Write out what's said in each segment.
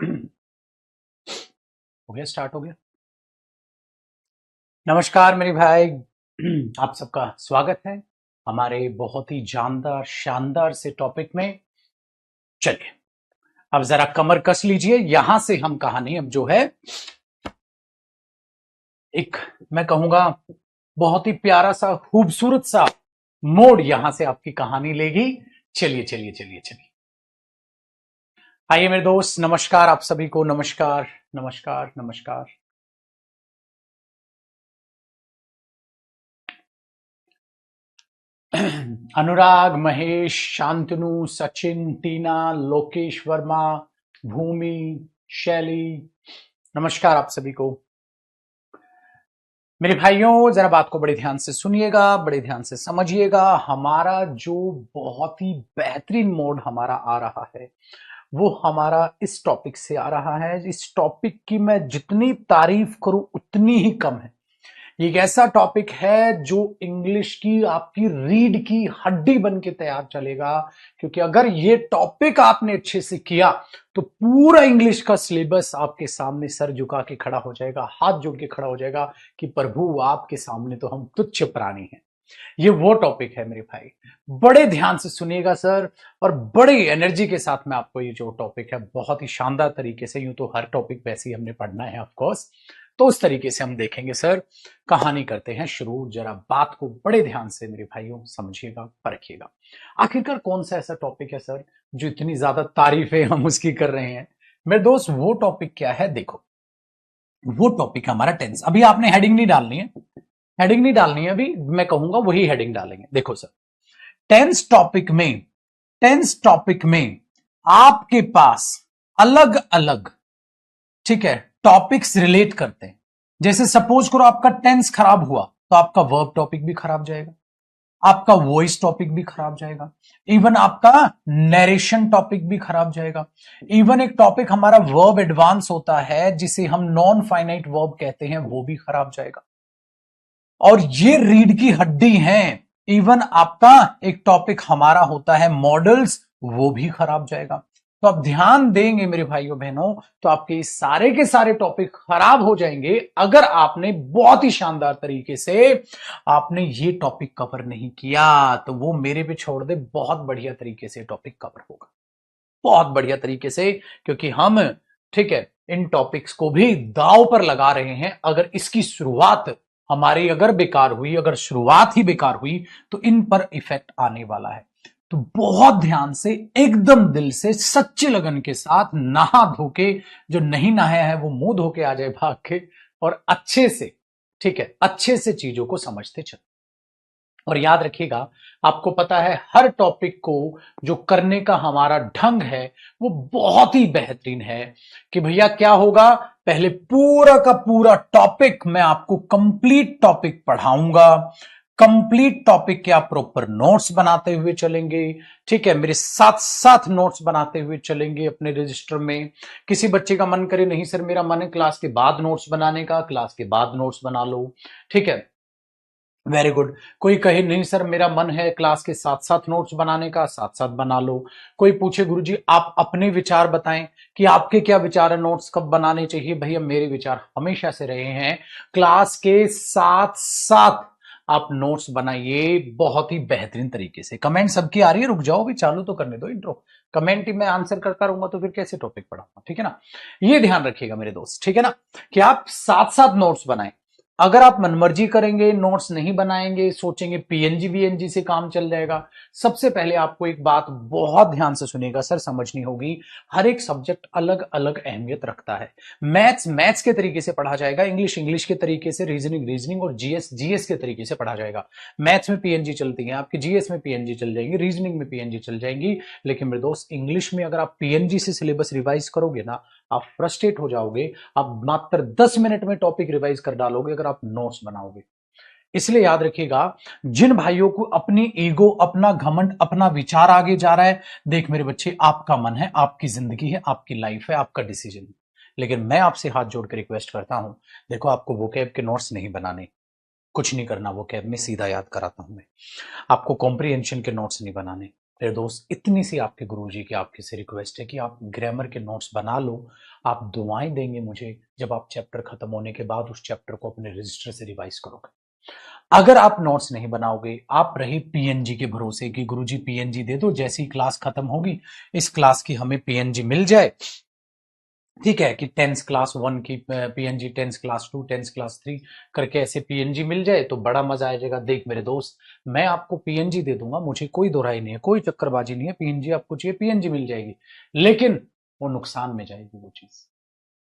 हो गया, स्टार्ट हो गया। नमस्कार मेरे भाई, आप सबका स्वागत है हमारे बहुत ही जानदार शानदार से टॉपिक में। चलिए, अब जरा कमर कस लीजिए। यहां से हम कहानी अब जो है एक, मैं कहूंगा, बहुत ही प्यारा सा खूबसूरत सा मोड़ यहां से आपकी कहानी लेगी। चलिए चलिए चलिए चलिए, आइए मेरे दोस्त। नमस्कार आप सभी को, नमस्कार नमस्कार नमस्कार। अनुराग, महेश, शांतनु, सचिन, टीना, लोकेश वर्मा, भूमि, शैली, नमस्कार आप सभी को। मेरे भाइयों, जरा बात को बड़े ध्यान से सुनिएगा, बड़े ध्यान से समझिएगा। हमारा जो बहुत ही बेहतरीन मोड हमारा आ रहा है वो हमारा इस टॉपिक से आ रहा है। इस टॉपिक की मैं जितनी तारीफ करूं उतनी ही कम है। ये एक ऐसा टॉपिक है जो इंग्लिश की आपकी रीढ़ की हड्डी बन के तैयार चलेगा, क्योंकि अगर ये टॉपिक आपने अच्छे से किया तो पूरा इंग्लिश का सिलेबस आपके सामने सर झुका के खड़ा हो जाएगा, हाथ जोड़ के खड़ा हो जाएगा कि प्रभु आपके सामने तो हम तुच्छ प्राणी हैं। ये वो टॉपिक है मेरे भाई, बड़े ध्यान से सुनिएगा सर, और बड़ी एनर्जी के साथ में आपको ये जो टॉपिक है बहुत ही शानदार तरीके से, यूं तो हर टॉपिक वैसे ही हमने पढ़ना है ऑफ कोर्स, तो उस तरीके से हम देखेंगे सर। कहानी करते हैं शुरू। जरा बात को बड़े ध्यान से मेरे भाइयों समझिएगा, परखिएगा। आखिरकार कौन सा ऐसा टॉपिक है सर जो इतनी ज्यादा तारीफें हम उसकी कर रहे हैं? मेरे दोस्त, वो टॉपिक क्या है? देखो, वो टॉपिक हमारा टेंस। अभी आपने हेडिंग नहीं डालनी है, हेडिंग नहीं डालनी है अभी, मैं कहूंगा वही हेडिंग डालेंगे। देखो सर, टेंस टॉपिक में, टेंस टॉपिक में आपके पास अलग अलग, ठीक है, टॉपिक्स रिलेट करते हैं। जैसे सपोज करो आपका टेंस खराब हुआ तो आपका वर्ब टॉपिक भी खराब जाएगा, आपका वॉइस टॉपिक भी खराब जाएगा, इवन आपका नरेशन टॉपिक भी खराब जाएगा। इवन एक टॉपिक हमारा वर्ब एडवांस होता है जिसे हम नॉन फाइनाइट वर्ब कहते हैं, वो भी खराब जाएगा। और ये रीढ़ की हड्डी है। इवन आपका एक टॉपिक हमारा होता है मॉडल्स, वो भी खराब जाएगा। तो आप ध्यान देंगे मेरे भाइयों बहनों, तो आपके सारे के सारे टॉपिक खराब हो जाएंगे अगर आपने बहुत ही शानदार तरीके से आपने ये टॉपिक कवर नहीं किया। तो वो मेरे पे छोड़ दे, बहुत बढ़िया तरीके से टॉपिक कवर होगा, बहुत बढ़िया तरीके से, क्योंकि हम, ठीक है, इन टॉपिक्स को भी दांव पर लगा रहे हैं। अगर इसकी शुरुआत हमारी अगर बेकार हुई, अगर शुरुआत ही बेकार हुई, तो इन पर इफेक्ट आने वाला है। तो बहुत ध्यान से, एकदम दिल से, सच्चे लगन के साथ, नहा धो के, जो नहीं नहाया है वो मुंह धो के आ जाए भाग के, और अच्छे से, ठीक है, अच्छे से चीजों को समझते चलो। और याद रखिएगा, आपको पता है हर टॉपिक को जो करने का हमारा ढंग है वो बहुत ही बेहतरीन है। कि भैया क्या होगा, पहले पूरा का पूरा टॉपिक मैं आपको कंप्लीट टॉपिक पढ़ाऊंगा। कंप्लीट टॉपिक के आप प्रॉपर नोट्स बनाते हुए चलेंगे, ठीक है, मेरे साथ साथ नोट्स बनाते हुए चलेंगे अपने रजिस्टर में। किसी बच्चे का मन करे, नहीं सर मेरा मन है क्लास के बाद नोट्स बनाने का, क्लास के बाद नोट्स बना लो, ठीक है, वेरी गुड। कोई कहे नहीं सर मेरा मन है क्लास के साथ साथ नोट्स बनाने का, साथ साथ बना लो। कोई पूछे गुरुजी आप अपने विचार बताएं कि आपके क्या विचार है, नोट्स कब बनाने चाहिए? भैया मेरे विचार हमेशा से रहे हैं क्लास के साथ साथ आप नोट्स बनाइए बहुत ही बेहतरीन तरीके से। कमेंट सबकी आ रही है, रुक जाओ भी, चालू तो करने दो इंट्रो। कमेंट ही मैं आंसर करता रहूंगा तो फिर कैसे टॉपिक पढ़ाऊंगा, ठीक है ना? ये ध्यान रखिएगा मेरे दोस्त, ठीक है ना, कि आप साथ साथ नोट्स बनाएं। अगर आप मनमर्जी करेंगे, नोट्स नहीं बनाएंगे, सोचेंगे पीएनजी वीएनजी से काम चल जाएगा। सबसे पहले आपको एक बात बहुत ध्यान से सुनिएगा सर, समझनी होगी। हर एक सब्जेक्ट अलग अलग अहमियत रखता है। मैथ्स मैथ्स के तरीके से पढ़ा जाएगा, इंग्लिश इंग्लिश के तरीके से, रीजनिंग रीजनिंग, और जीएस जीएस के तरीके से पढ़ा जाएगा। मैथ्स में पीएनजी चलती है आपकी, जीएस में पीएनजी चल जाएंगी, रीजनिंग में पीएनजी चल जाएंगी। लेकिन मेरे दोस्त, इंग्लिश में अगर आप पीएनजी से सिलेबस रिवाइज करोगे ना, आप फ्रस्ट्रेट हो जाओगे। आप मात्र 10 मिनट में टॉपिक रिवाइज कर डालोगे अगर आप नोट्स बनाओगे। इसलिए याद रखिएगा, जिन भाइयों को अपनी ईगो, अपना घमंड, अपना विचार आगे जा रहा है, देख मेरे बच्चे, आपका मन है, आपकी जिंदगी है, आपकी लाइफ है, आपका डिसीजन है। लेकिन मैं आपसे हाथ जोड़ कर रिक्वेस्ट करता हूं, देखो आपको वोकैब के नोट्स नहीं बनाने, कुछ नहीं करना, वोकैब में सीधा याद कराता हूं मैं आपको। कॉम्प्रिहेंशन के नोट्स नहीं बनाने, मेरे दोस्त, इतनी सी आपके गुरुजी की आपकी से रिक्वेस्ट है कि आप ग्रामर के नोट्स बना लो। आप दुआएं देंगे मुझे जब आप चैप्टर खत्म होने के बाद उस चैप्टर को अपने रजिस्टर से रिवाइज करोगे। अगर आप नोट्स नहीं बनाओगे, आप रहे पीएनजी के भरोसे कि गुरुजी पीएनजी दे दो, जैसी क्लास खत्म होगी इस क्लास की हमें पीएनजी मिल जाए, ठीक है, कि 10th क्लास 1 की PNG, 10th class 2, 10th class 3 करके ऐसे पीएनजी मिल जाए तो बड़ा मजा आ जाएगा। देख मेरे दोस्त, मैं आपको पीएनजी दे दूंगा, मुझे कोई दोहराई नहीं है, कोई चक्करबाजी नहीं है, पीएनजी आपको चाहिए पीएनजी मिल जाएगी, लेकिन वो नुकसान में जाएगी। वो चीज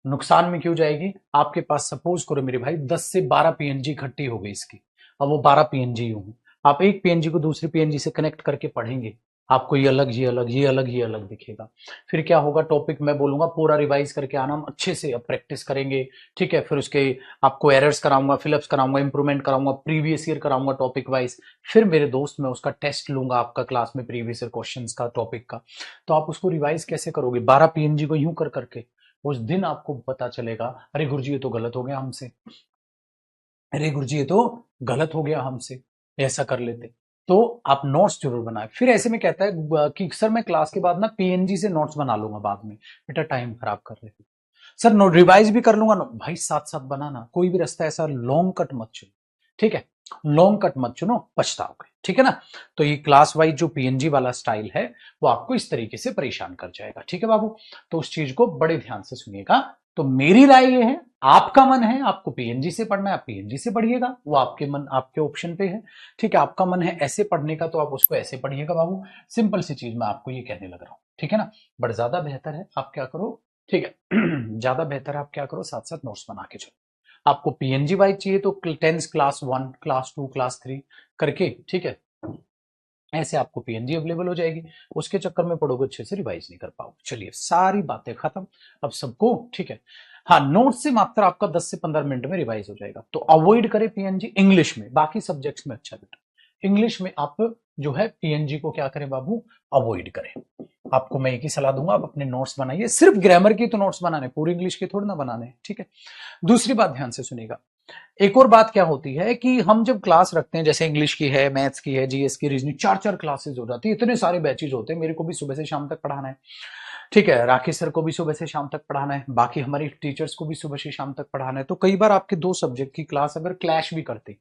नुकसान में क्यों जाएगी? आपके पास सपोज करो मेरे भाई 10 से 12 पीएनजी इकट्ठी हो गई इसकी, अब वो 12 पीएनजी होंगी, आप एक पीएनजी को दूसरी पीएनजी से कनेक्ट करके पढ़ेंगे, आपको ये अलग ये अलग ये अलग ये अलग दिखेगा। फिर क्या होगा, टॉपिक मैं बोलूंगा पूरा रिवाइज करके आना, हम अच्छे से अब प्रैक्टिस करेंगे, ठीक है। फिर उसके आपको एरर्स कराऊंगा, फिलअप्स कराऊंगा, इंप्रूवमेंट कराऊंगा, प्रीवियस ईयर कराऊंगा टॉपिक वाइज। फिर मेरे दोस्त मैं उसका टेस्ट लूंगा आपका क्लास में प्रीवियस ईयर क्वेश्चन का टॉपिक का। तो आप उसको रिवाइज कैसे करोगे 12 पीएनजी को यूं कर करके? उस दिन आपको पता चलेगा, अरे गुरुजी ये तो गलत हो गया हमसे, अरे गुरुजी ये तो गलत हो गया हमसे, ऐसा कर लेते। तो आप नोट्स जरूर बनाए। फिर ऐसे में कहता है कि सर मैं क्लास के बाद ना पीएनजी से नोट्स बना लूंगा बाद में। बेटा टाइम खराब कर रहे हो सर, नोट रिवाइज भी कर लूंगा भाई, साथ साथ बनाना, कोई भी रास्ता ऐसा लॉन्ग कट मत चुनो, ठीक है, लॉन्ग कट मत चुनो, पछताओगे, ठीक है ना। तो ये क्लास वाइज जो पीएनजी वाला स्टाइल है वो आपको इस तरीके से परेशान कर जाएगा, ठीक है बाबू। तो उस चीज को बड़े ध्यान से सुनिएगा। तो मेरी राय ये है, आपका मन है आपको पीएनजी से पढ़ना है, आप पीएनजी से पढ़िएगा, वो आपके मन आपके ऑप्शन पे है, ठीक है। आपका मन है ऐसे पढ़ने का तो आप उसको ऐसे पढ़िएगा बाबू। सिंपल सी चीज मैं आपको ये कहने लग रहा हूं, ठीक है ना। बट ज्यादा बेहतर है आप क्या करो, ठीक है ज्यादा बेहतर है आप क्या करो, साथ साथ नोट्स बना के चलो। आपको पीएनजी वाइज चाहिए तो 10th क्लास 1, क्लास 2, क्लास 3 करके, ठीक है, ऐसे आपको पीएनजी अवेलेबल हो जाएगी। उसके चक्कर में पढ़ोगे अच्छे से रिवाइज नहीं कर पाओगे। चलिए सारी बातें खत्म अब सबको, ठीक है। हाँ, नोट से मात्र आपका 10 से 15 मिनट में रिवाइज हो जाएगा। तो अवॉइड करें पीएनजी इंग्लिश में, बाकी सब्जेक्ट्स में अच्छा बेटा, इंग्लिश में आप जो है पीएनजी को क्या करें बाबू, अवॉइड करें। आपको मैं एक ही सलाह दूंगा, आप अपने नोट्स बनाइए, सिर्फ ग्रामर की तो नोट्स बनाने, पूरी इंग्लिश के थोड़ी ना बनाने, ठीक है। दूसरी बात ध्यान से सुनिएगा, एक और बात क्या होती है कि हम जब क्लास रखते हैं, जैसे इंग्लिश की है, मैथ्स की है, जीएस की, रीजनिंग, 4-4 क्लासेस हो जाती है, इतने सारे बैचेज होते हैं। मेरे को भी सुबह से शाम तक पढ़ाना है, ठीक है, राकेश सर को भी सुबह से शाम तक पढ़ाना है, बाकी हमारी टीचर्स को भी सुबह से शाम तक पढ़ाना है। तो कई बार आपके दो सब्जेक्ट की क्लास अगर क्लैश भी करती,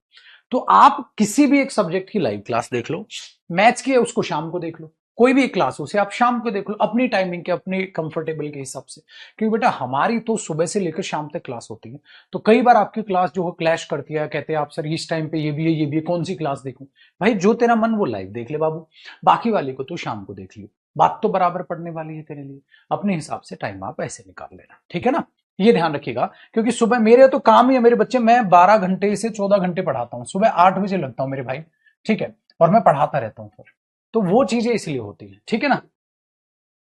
तो आप किसी भी एक सब्जेक्ट की लाइव क्लास देख लो, मैथ्स की है उसको शाम को देख लो, कोई भी एक क्लास उसे आप शाम को देख लो, अपनी टाइमिंग के, अपने कंफर्टेबल के हिसाब से। क्योंकि बेटा हमारी तो सुबह से लेकर शाम तक क्लास होती है, तो कई बार आपकी क्लास जो है क्लैश करती है, कहते हैं आप सर इस टाइम पे ये भी है ये भी है, कौन सी क्लास देखूं? भाई जो तेरा मन वो लाइव देख ले बाबू, बाकी वाली को तू शाम को देख लियो, बात तो बराबर पढ़ने वाली है तेरे लिए। अपने हिसाब से टाइम आप ऐसे निकाल लेना, ठीक है ना, ये ध्यान रखिएगा। क्योंकि सुबह मेरे तो काम ही है, मेरे बच्चे, मैं 12 घंटे से 14 घंटे पढ़ाता हूं, सुबह 8 बजे लगता हूं मेरे भाई, ठीक है, और मैं पढ़ाता रहता हूं फिर, तो वो चीजें इसलिए होती है, ठीक है ना,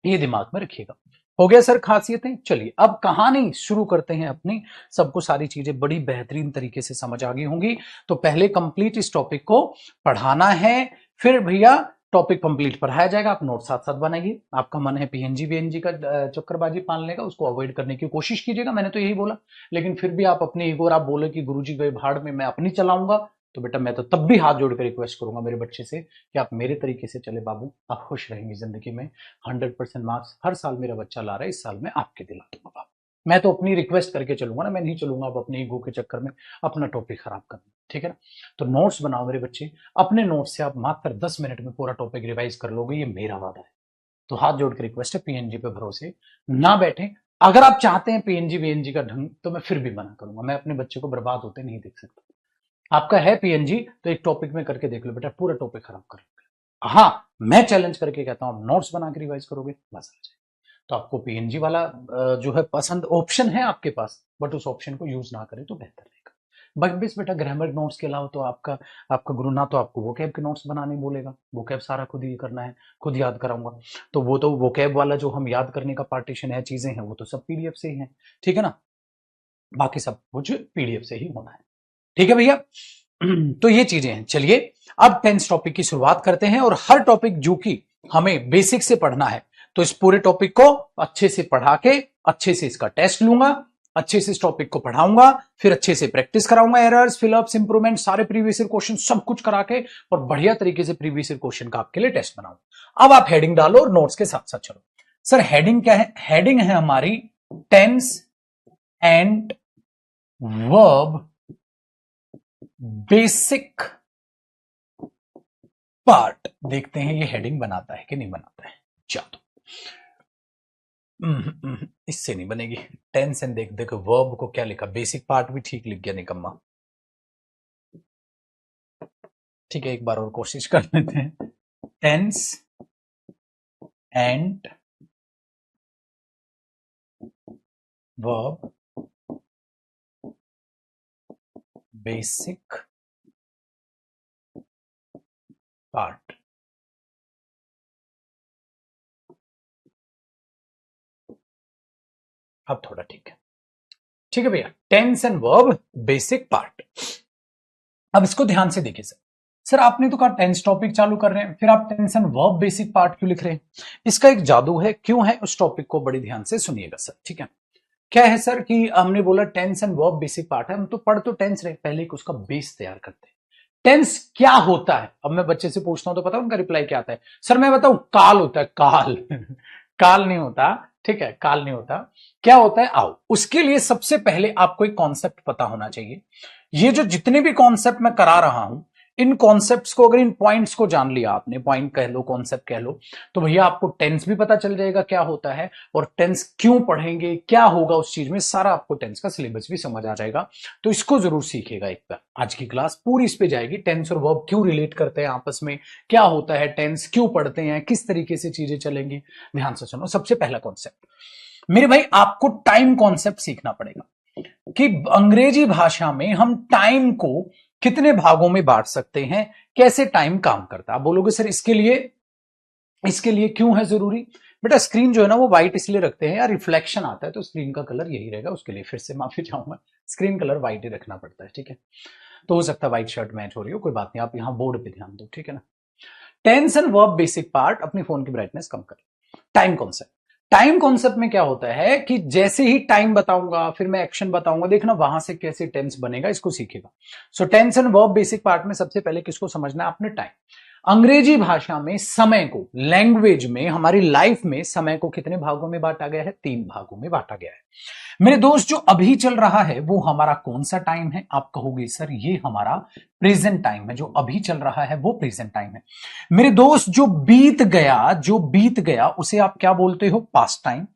ये दिमाग में रखिएगा। हो गया सर खासियतें। चलिए अब कहानी शुरू करते हैं अपनी। सबको सारी चीजें बड़ी बेहतरीन तरीके से समझ आ गई होंगी। तो पहले कंप्लीट इस टॉपिक को पढ़ाना है, फिर भैया टॉपिक कंप्लीट पढ़ाया जाएगा, आप नोट साथ साथ बनाइए। आपका मन है पीएनजी वीएनजी का चक्करबाजी पालने का, उसको अवॉइड करने की कोशिश कीजिएगा, मैंने तो यही बोला। लेकिन फिर भी आप अपनी ईगो, आप बोले कि गुरुजी गए भाड़ में, मैं अपनी चलाऊंगा, तो बेटा मैं तो तब भी हाथ जोड़कर रिक्वेस्ट करूंगा मेरे बच्चे से कि आप मेरे तरीके से चले बाबू, आप खुश रहेंगे जिंदगी में। 100% मार्क्स हर साल मेरा बच्चा ला रहा है, इस साल मैं आपके दिला दूंगा बाबू। मैं तो अपनी रिक्वेस्ट करके चलूंगा ना, मैं नहीं चलूंगा अब अपने ईगो के चक्कर में अपना टॉपिक खराब करना, ठीक है ना। तो नोट्स बनाओ मेरे बच्चे, अपने नोट्स से आप मात्र 10 मिनट में पूरा टॉपिक रिवाइज कर लोगे, ये मेरा वादा है। तो हाथ जोड़ के रिक्वेस्ट है, पीएनजी पे भरोसे ना बैठे। अगर आप चाहते हैं पीएनजी वीएनजी का ढंग, तो मैं फिर भी मना करूंगा, मैं अपने बच्चे को बर्बाद होते नहीं देख सकता। आपका है पीएनजी तो एक टॉपिक में करके देख लो बेटा, पूरा टॉपिक खराब कर लोगे। हाँ, मैं चैलेंज करके कहता हूं आप नोट्स बना के रिवाइज करोगे, बस आ जाए। तो आपको पीएनजी वाला जो है पसंद, ऑप्शन है आपके पास, बट उस ऑप्शन को यूज ना करें तो बेहतर रहेगा। बस बेटा ग्रामर नोट्स के अलावा तो आपका गुरु ना तो आपको वोकैब के नोट्स बनाने बोलेगा, वोकैब सारा खुद ही करना है, खुद याद कराऊंगा। तो वो तो वोकैब वाला जो हम याद करने का पार्टीशन है, चीजें हैं, वो तो सब पीडीएफ से ही है, ठीक है ना, बाकी सब कुछ पीडीएफ से ही होना है, ठीक है भैया। तो ये चीजें हैं। चलिए अब 10th टॉपिक की शुरुआत करते हैं, और हर टॉपिक जो कि हमें बेसिक से पढ़ना है, तो इस पूरे टॉपिक को अच्छे से पढ़ा के अच्छे से इसका टेस्ट लूंगा, अच्छे से इस टॉपिक को पढ़ाऊंगा, फिर अच्छे से प्रैक्टिस कराऊंगा, एरर्स, फिलअप्स, इंप्रूवमेंट, सारे प्रीवियस ईयर क्वेश्चन सब कुछ करा के और बढ़िया तरीके से प्रीवियस ईयर क्वेश्चन का आपके लिए टेस्ट बनाऊंगा। अब आप हेडिंग डालो और नोट्स के साथ साथ चलो। सर हेडिंग क्या है? हेडिंग है हमारी tense and verb basic part. देखते हैं ये हेडिंग बनाता है कि नहीं बनाता है। चलो इससे नहीं बनेगी। टेंस एंड देखो वर्ब को क्या लिखा, बेसिक पार्ट भी ठीक लिख गया निकम्मा। ठीक है, एक बार और कोशिश कर लेते हैं। Tense and verb basic part. अब थोड़ा ठीक है, ठीक है भैया। Tense and verb basic part. अब इसको ध्यान से देखिए सर। सर आपने तो कहा टेंस टॉपिक चालू कर रहे हैं, फिर आप tense and verb basic part क्यों लिख रहे हैं? इसका एक जादू है, क्यों है उस टॉपिक को बड़ी ध्यान से सुनिएगा सर। ठीक है, क्या है सर कि हमने बोला tense and verb basic part है, हम तो पढ़ तो टेंस रहे, पहले उसका बेस तैयार करते हैं। टेंस क्या होता है? अब मैं बच्चे से पूछता हूं तो पता उनका रिप्लाई क्या आता है? सर मैं बताऊं, काल होता है, काल काल नहीं होता, ठीक है, काल नहीं होता। क्या होता है? आओ, उसके लिए सबसे पहले आपको एक कॉन्सेप्ट पता होना चाहिए। ये जो जितने भी कॉन्सेप्ट मैं करा रहा हूं, इन कॉन्सेप्ट्स को, अगर इन पॉइंट्स को जान लिया आपने, पॉइंट कह लो, कॉन्सेप्ट कह लो, तो भैया आपको टेंस भी पता चल जाएगा क्या होता है, और टेंस क्यों पढ़ेंगे, क्या होगा उस चीज में, सारा आपको टेंस का सिलेबस भी समझ आ जाएगा। तो इसको जरूर सीखिएगा एक बार। आज की क्लास पूरी इस पे जाएगी, टेंस और वर्ब क्यों रिलेट करते हैं आपस में, क्या होता है टेंस, क्यों पढ़ते हैं, किस तरीके से चीजें चलेंगी। ध्यान से सुनो। सबसे पहला कॉन्सेप्ट मेरे भाई, आपको टाइम कॉन्सेप्ट सीखना पड़ेगा कि अंग्रेजी भाषा में हम टाइम को कितने भागों में बांट सकते हैं, कैसे टाइम काम करता है। आप बोलोगे सर इसके लिए क्यों है जरूरी? बेटा स्क्रीन जो है ना वो व्हाइट इसलिए रखते हैं यार, रिफ्लेक्शन आता है तो स्क्रीन का कलर यही रहेगा, उसके लिए फिर से माफी चाहूंगा, स्क्रीन कलर व्हाइट ही रखना पड़ता है। ठीक है, तो हो सकता है व्हाइट शर्ट मैच हो रही हो, कोई बात नहीं, आप यहां बोर्ड पे ध्यान दो, ठीक है ना। Tense and verb basic part, अपनी फोन की ब्राइटनेस कम कर। टाइम कॉन्सेप्ट, टाइम कॉन्सेप्ट में क्या होता है कि जैसे ही टाइम बताऊंगा, फिर मैं एक्शन बताऊंगा, देखना वहां से कैसे टेंस बनेगा, इसको सीखेगा। So tense and verb basic part में सबसे पहले किसको समझना है आपने? टाइम। अंग्रेजी भाषा में समय को, लैंग्वेज में, हमारी लाइफ में समय को कितने भागों में बांटा गया है? 3 भागों में बांटा गया है। मेरे दोस्त जो अभी चल रहा है वो हमारा कौन सा टाइम है? आप कहोगे सर ये हमारा प्रेजेंट टाइम है, जो अभी चल रहा है वो प्रेजेंट टाइम है। मेरे दोस्त जो बीत गया उसे आप क्या बोलते हो? Past time.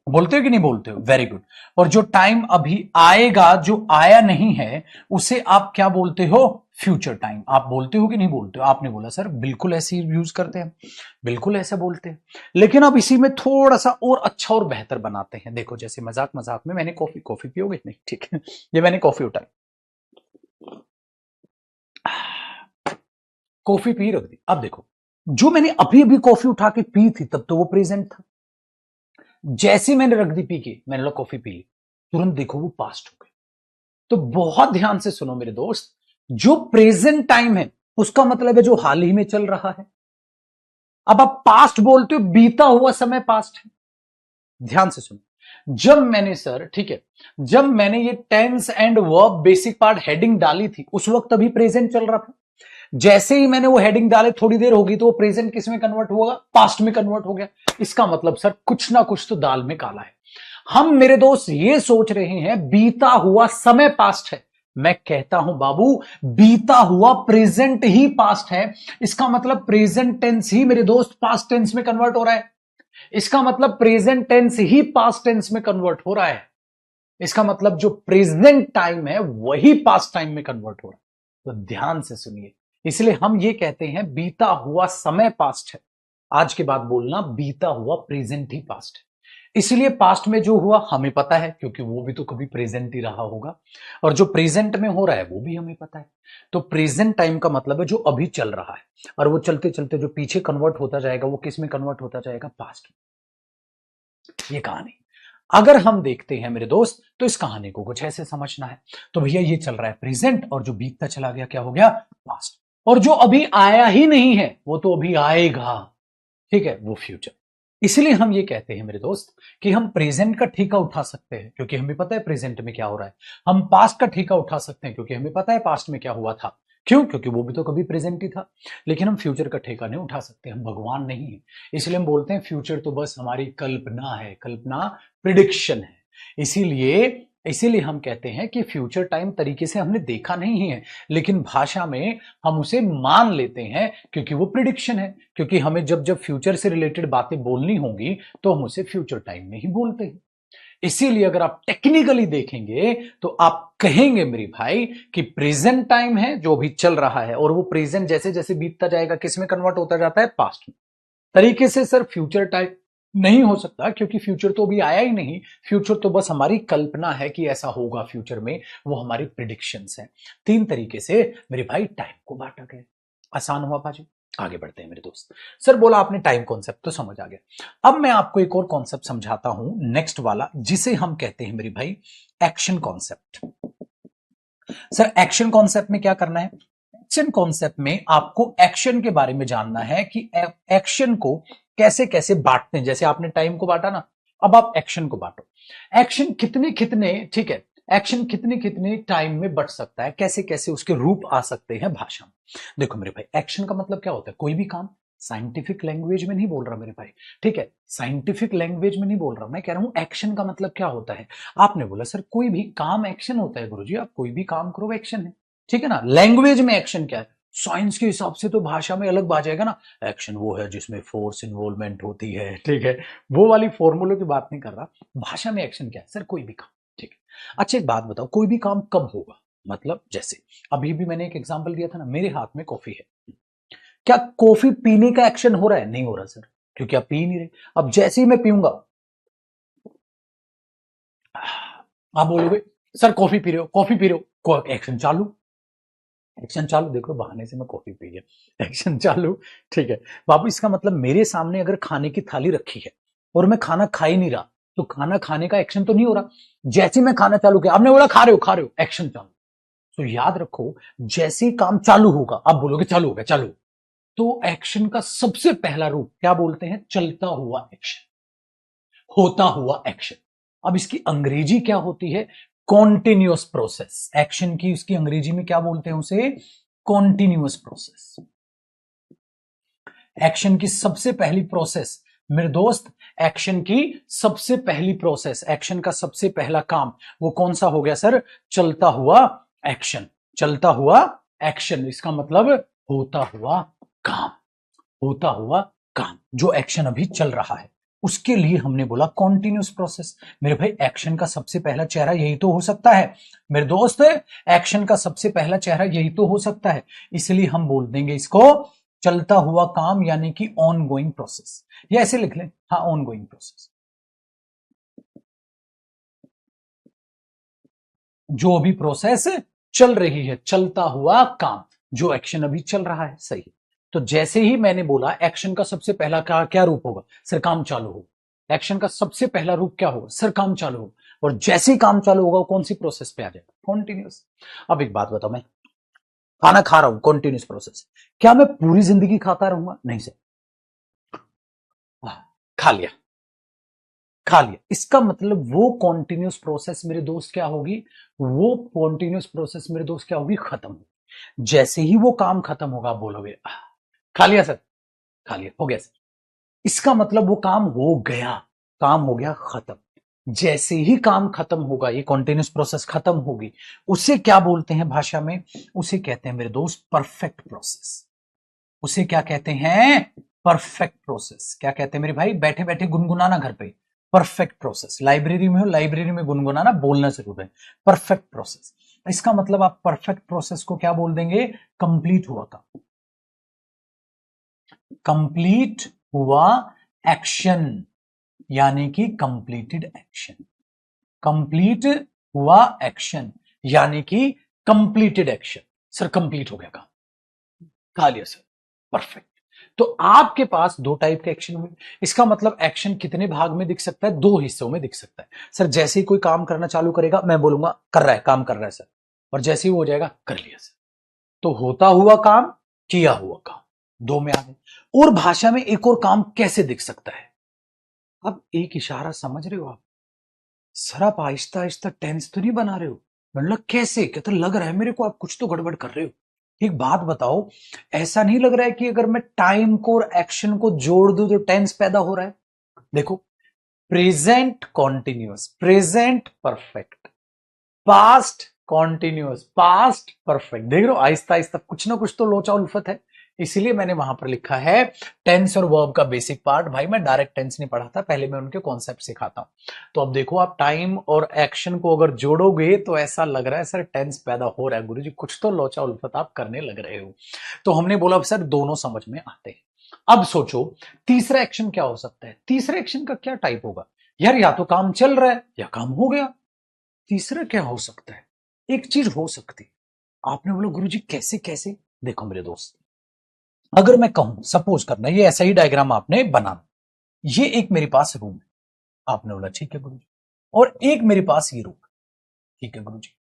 बोलते हो कि नहीं बोलते हो? Very good. और जो टाइम अभी आएगा, जो आया नहीं है, उसे आप क्या बोलते हो? Future time. आप बोलते हो कि नहीं बोलते हो? आपने बोला सर बिल्कुल ऐसे ही यूज करते हैं, बिल्कुल ऐसे बोलते हैं, लेकिन अब इसी में थोड़ा सा और अच्छा और बेहतर बनाते हैं। देखो जैसे मजाक मजाक में मैंने कॉफी पियोगे? नहीं, ठीक है, ये मैंने कॉफी उठाई, कॉफी पी रख दी। अब देखो, जो मैंने अभी अभी कॉफी उठा के पी थी तब तो वो प्रेजेंट था, जैसे मैंने रख दी पी के, मैंने लो कॉफी पी ली, तुरंत देखो वो पास्ट हो गई। तो बहुत ध्यान से सुनो मेरे दोस्त, जो प्रेजेंट टाइम है उसका मतलब है जो हाल ही में चल रहा है। अब आप पास्ट बोलते हो, बीता हुआ समय पास्ट है। ध्यान से सुनो, जब मैंने सर, ठीक है, जब मैंने ये tense and verb basic part heading डाली थी उस वक्त अभी प्रेजेंट चल रहा था। जैसे ही मैंने वो हेडिंग डाले थोड़ी देर होगी तो वो प्रेजेंट किस में कन्वर्ट होगा? पास्ट में कन्वर्ट हो गया। इसका मतलब सर कुछ ना कुछ तो दाल में काला है। हम मेरे दोस्त ये सोच रहे हैं बीता हुआ समय पास्ट है, मैं कहता हूं बाबू बीता हुआ प्रेजेंट ही पास्ट है। इसका मतलब प्रेजेंट टेंस ही मेरे दोस्त पास्ट टेंस में कन्वर्ट हो रहा है। इसका मतलब प्रेजेंट टेंस ही पास्ट टेंस में कन्वर्ट हो रहा है। इसका मतलब जो प्रेजेंट टाइम है वही पास्ट टाइम में कन्वर्ट हो रहा है। तो ध्यान से सुनिए, इसलिए हम ये कहते हैं बीता हुआ समय पास्ट है। आज के बाद बोलना बीता हुआ प्रेजेंट ही पास्ट है। इसलिए पास्ट में जो हुआ हमें पता है, क्योंकि वो भी तो कभी प्रेजेंट ही रहा होगा, और जो प्रेजेंट में हो रहा है वो भी हमें पता है। तो प्रेजेंट टाइम का मतलब है जो अभी चल रहा है, और वो चलते चलते जो पीछे कन्वर्ट होता जाएगा वो किस में कन्वर्ट होता जाएगा? पास्ट में। ये कहानी अगर हम देखते हैं मेरे दोस्त, तो इस कहानी को कुछ ऐसे समझना है। तो भैया ये चल रहा है प्रेजेंट, और जो बीतता चला गया क्या हो गया? पास्ट। और जो अभी आया ही नहीं है वो तो अभी आएगा, ठीक है, वो फ्यूचर। इसलिए हम ये कहते हैं मेरे दोस्त कि हम प्रेजेंट का ठेका उठा सकते हैं क्योंकि हमें पता है प्रेजेंट में क्या हो रहा है। हम पास्ट का ठेका उठा सकते हैं क्योंकि हमें पता है पास्ट में क्या हुआ था। क्यों? क्योंकि वो भी तो कभी प्रेजेंट ही था। लेकिन हम फ्यूचर का ठेका नहीं उठा सकते, हम भगवान नहीं है। इसलिए हम बोलते हैं फ्यूचर तो बस हमारी कल्पना है, कल्पना प्रिडिक्शन है। इसीलिए इसीलिए हम कहते हैं कि फ्यूचर टाइम तरीके से हमने देखा नहीं है, लेकिन भाषा में हम उसे मान लेते हैं क्योंकि वो प्रिडिक्शन है। क्योंकि हमें जब जब फ्यूचर से रिलेटेड बातें बोलनी होंगी तो हम उसे फ्यूचर टाइम में ही बोलते हैं। इसीलिए अगर आप टेक्निकली देखेंगे तो आप कहेंगे मेरे भाई कि प्रेजेंट टाइम है जो भी चल रहा है, और वो प्रेजेंट जैसे जैसे बीतता जाएगा किस में कन्वर्ट होता जाता है? पास्ट में। तरीके से सर फ्यूचर टाइम नहीं हो सकता क्योंकि फ्यूचर तो अभी आया ही नहीं। फ्यूचर तो बस हमारी कल्पना है कि ऐसा होगा फ्यूचर में, वो हमारी प्रिडिक्शंस है। तीन तरीके से मेरे भाई टाइम को बांटा गया। आसान हुआ बाजू? आगे बढ़ते हैं मेरे दोस्त। सर बोला आपने टाइम कॉन्सेप्ट तो समझ आ गया। अब मैं आपको एक और कॉन्सेप्ट समझाता हूं, नेक्स्ट वाला, जिसे हम कहते हैं मेरे भाई action concept. Sir action concept में क्या करना है? एक्शन कॉन्सेप्ट में आपको एक्शन के बारे में जानना है कि एक्शन को कैसे कैसे बांटते हैं। जैसे आपने टाइम को बांटा ना, अब आप एक्शन को बांटो। एक्शन कितने कितने, ठीक है, एक्शन कितने कितने टाइम में बढ़ सकता है, कैसे कैसे उसके रूप आ सकते हैं भाषा में। देखो मेरे भाई, एक्शन का मतलब क्या होता है? कोई भी काम। साइंटिफिक लैंग्वेज में नहीं बोल रहा मेरे भाई, ठीक है, साइंटिफिक लैंग्वेज में नहीं बोल रहा, मैं कह रहा हूं एक्शन का मतलब क्या होता है। आपने बोला सर कोई भी काम एक्शन होता है। गुरुजी आप कोई भी काम करो एक्शन है, ठीक है ना। लैंग्वेज में एक्शन क्या है? साइंस के हिसाब से तो भाषा में अलग बात जाएगा ना। एक्शन वो है जिसमें फोर्स इन्वॉल्वमेंट होती है, ठीक है, वो वाली फॉर्मूलों की बात नहीं कर रहा। भाषा में एक्शन क्या है? सर कोई भी काम, ठीक है। अच्छा एक बात बताओ, कोई भी काम कब होगा? मतलब जैसे अभी भी मैंने एक एग्जांपल दिया था ना, मेरे हाथ में कॉफी है, क्या कॉफी पीने का एक्शन हो रहा है? नहीं हो रहा सर, क्योंकि आप पी नहीं रहे। अब जैसे ही मैं पीऊंगा, आप बोलोगे सर कॉफी पी रहे हो, कॉफी पी रहे हो, एक्शन चालू। एक्शन चालू, देखो बहाने से मैं कॉफी पी गया, एक्शन चालू, ठीक है। बाबू इसका मतलब मेरे सामने अगर खाने की थाली रखी है और मैं खाना खा ही नहीं रहा, तो खाना खाने का एक्शन तो नहीं हो रहा। जैसे मैं खाना चालू किया, आपने बोला खा रहे हो, खा रहे हो, एक्शन चालू। तो याद रखो, जैसे ही काम चालू होगा आप बोलोगे चालू हो गया, चालू। तो एक्शन का सबसे पहला रूप क्या बोलते हैं? चलता हुआ एक्शन, होता हुआ एक्शन। अब इसकी अंग्रेजी क्या होती है? Continuous process. एक्शन की उसकी अंग्रेजी में क्या बोलते हैं? उसे कॉन्टिन्यूअस प्रोसेस। एक्शन की सबसे पहली प्रोसेस मेरे दोस्त, एक्शन की सबसे पहली प्रोसेस, एक्शन का सबसे पहला काम वो कौन सा हो गया सर? चलता हुआ एक्शन। चलता हुआ एक्शन, इसका मतलब होता हुआ काम। होता हुआ काम, जो एक्शन अभी चल रहा है उसके लिए हमने बोला कॉन्टिन्यूस प्रोसेस। मेरे भाई एक्शन का सबसे पहला चेहरा यही तो हो सकता है मेरे दोस्त, एक्शन का सबसे पहला चेहरा यही तो हो सकता है। इसलिए हम बोल देंगे इसको चलता हुआ काम, यानी कि ऑन गोइंग प्रोसेस। या ऐसे लिख लें, हाँ ऑन गोइंग प्रोसेस। जो अभी प्रोसेस चल रही है, चलता हुआ काम, जो एक्शन अभी चल रहा है, सही। तो जैसे ही मैंने बोला एक्शन का सबसे पहला क्या रूप होगा? सर काम चालू हो। एक्शन का सबसे पहला रूप क्या होगा? सर काम चालू हो। और जैसे ही काम चालू होगा कौन सी प्रोसेस पे आ जाएगा? कॉन्टिन्यूस। अब एक बात बताओ, मैं खाना खा रहा हूं, कॉन्टिन्यूस प्रोसेस। क्या मैं पूरी जिंदगी खाता रहूंगा? नहीं सर, खा लिया, खा लिया। इसका मतलब वो कॉन्टिन्यूस प्रोसेस मेरे दोस्त क्या होगी? वो कॉन्टिन्यूस प्रोसेस मेरे दोस्त क्या होगी? खत्म होगी। जैसे ही वो काम खत्म होगा बोलोगे खा लिया सर, खा लिया, हो गया सर। इसका मतलब वो काम हो गया, काम हो गया खत्म। जैसे ही काम खत्म होगा, ये कॉन्टिन्यूस प्रोसेस खत्म होगी, उसे क्या बोलते हैं भाषा में? उसे कहते हैं मेरे दोस्त परफेक्ट प्रोसेस। उसे क्या कहते हैं? Perfect process. क्या कहते हैं मेरे भाई? बैठे बैठे गुनगुनाना घर पे, परफेक्ट प्रोसेस। लाइब्रेरी में हो, लाइब्रेरी में गुनगुनाना, बोलना जरूर है, परफेक्ट प्रोसेस। इसका मतलब आप परफेक्ट प्रोसेस को क्या बोल देंगे? कंप्लीट हुआ काम, कंप्लीट हुआ एक्शन, यानी कि कंप्लीटेड एक्शन। कंप्लीट हुआ एक्शन यानी कि कंप्लीटेड एक्शन। सर कंप्लीट हो गया काम, खा लिया सर, परफेक्ट। तो आपके पास दो टाइप के एक्शन हुए। इसका मतलब एक्शन कितने भाग में दिख सकता है? दो हिस्सों में दिख सकता है। सर जैसे ही कोई काम करना चालू करेगा मैं बोलूंगा कर रहा है, काम कर रहा है सर, और जैसे ही वो हो जाएगा कर लिया सर। तो होता हुआ काम, किया हुआ काम, दो में आ गए। और भाषा में एक और काम कैसे दिख सकता है? अब एक इशारा समझ रहे हो आप? सर आप आहिस्ता आहिस्ता टेंस तो नहीं बना रहे हो? मतलब कैसे? क्या तो लग रहा है मेरे को आप कुछ तो गड़बड़ कर रहे हो। एक बात बताओ, ऐसा नहीं लग रहा है कि अगर मैं टाइम को और एक्शन को जोड़ दूं तो टेंस पैदा हो रहा है? देखो, present continuous, present perfect, past continuous, past perfect. देख रहे हो, आहिस्ता आहिस्ता कुछ ना कुछ तो लोचा उल्फत है। इसीलिए मैंने वहां पर लिखा है टेंस और वर्ब का बेसिक पार्ट। भाई मैं डायरेक्ट टेंस नहीं पढ़ाता, पहले मैं उनके कॉन्सेप्ट सिखाता हूं। तो अब देखो, आप टाइम और एक्शन को अगर जोड़ोगे तो ऐसा लग रहा है सर टेंस पैदा हो रहा है। गुरुजी कुछ तो लोचा उल्फत आप करने लग रहे हो। तो हमने बोला सर दोनों समझ में आते हैं। अब सोचो तीसरा एक्शन क्या हो सकता है? तीसरा एक्शन का क्या टाइप होगा? यार या तो काम चल रहा है या काम हो गया। तीसरा क्या हो सकता है? एक चीज हो सकती है। आपने बोला गुरुजी कैसे कैसे? देखो मेरे दोस्त, अगर मैं कहूं, सपोज करना ये ऐसा ही डायग्राम आपने बनाना, ये एक मेरे पास रूम है। आपने बोला ठीक है गुरुजी, और एक मेरे पास ये रूम है। ठीक है गुरुजी,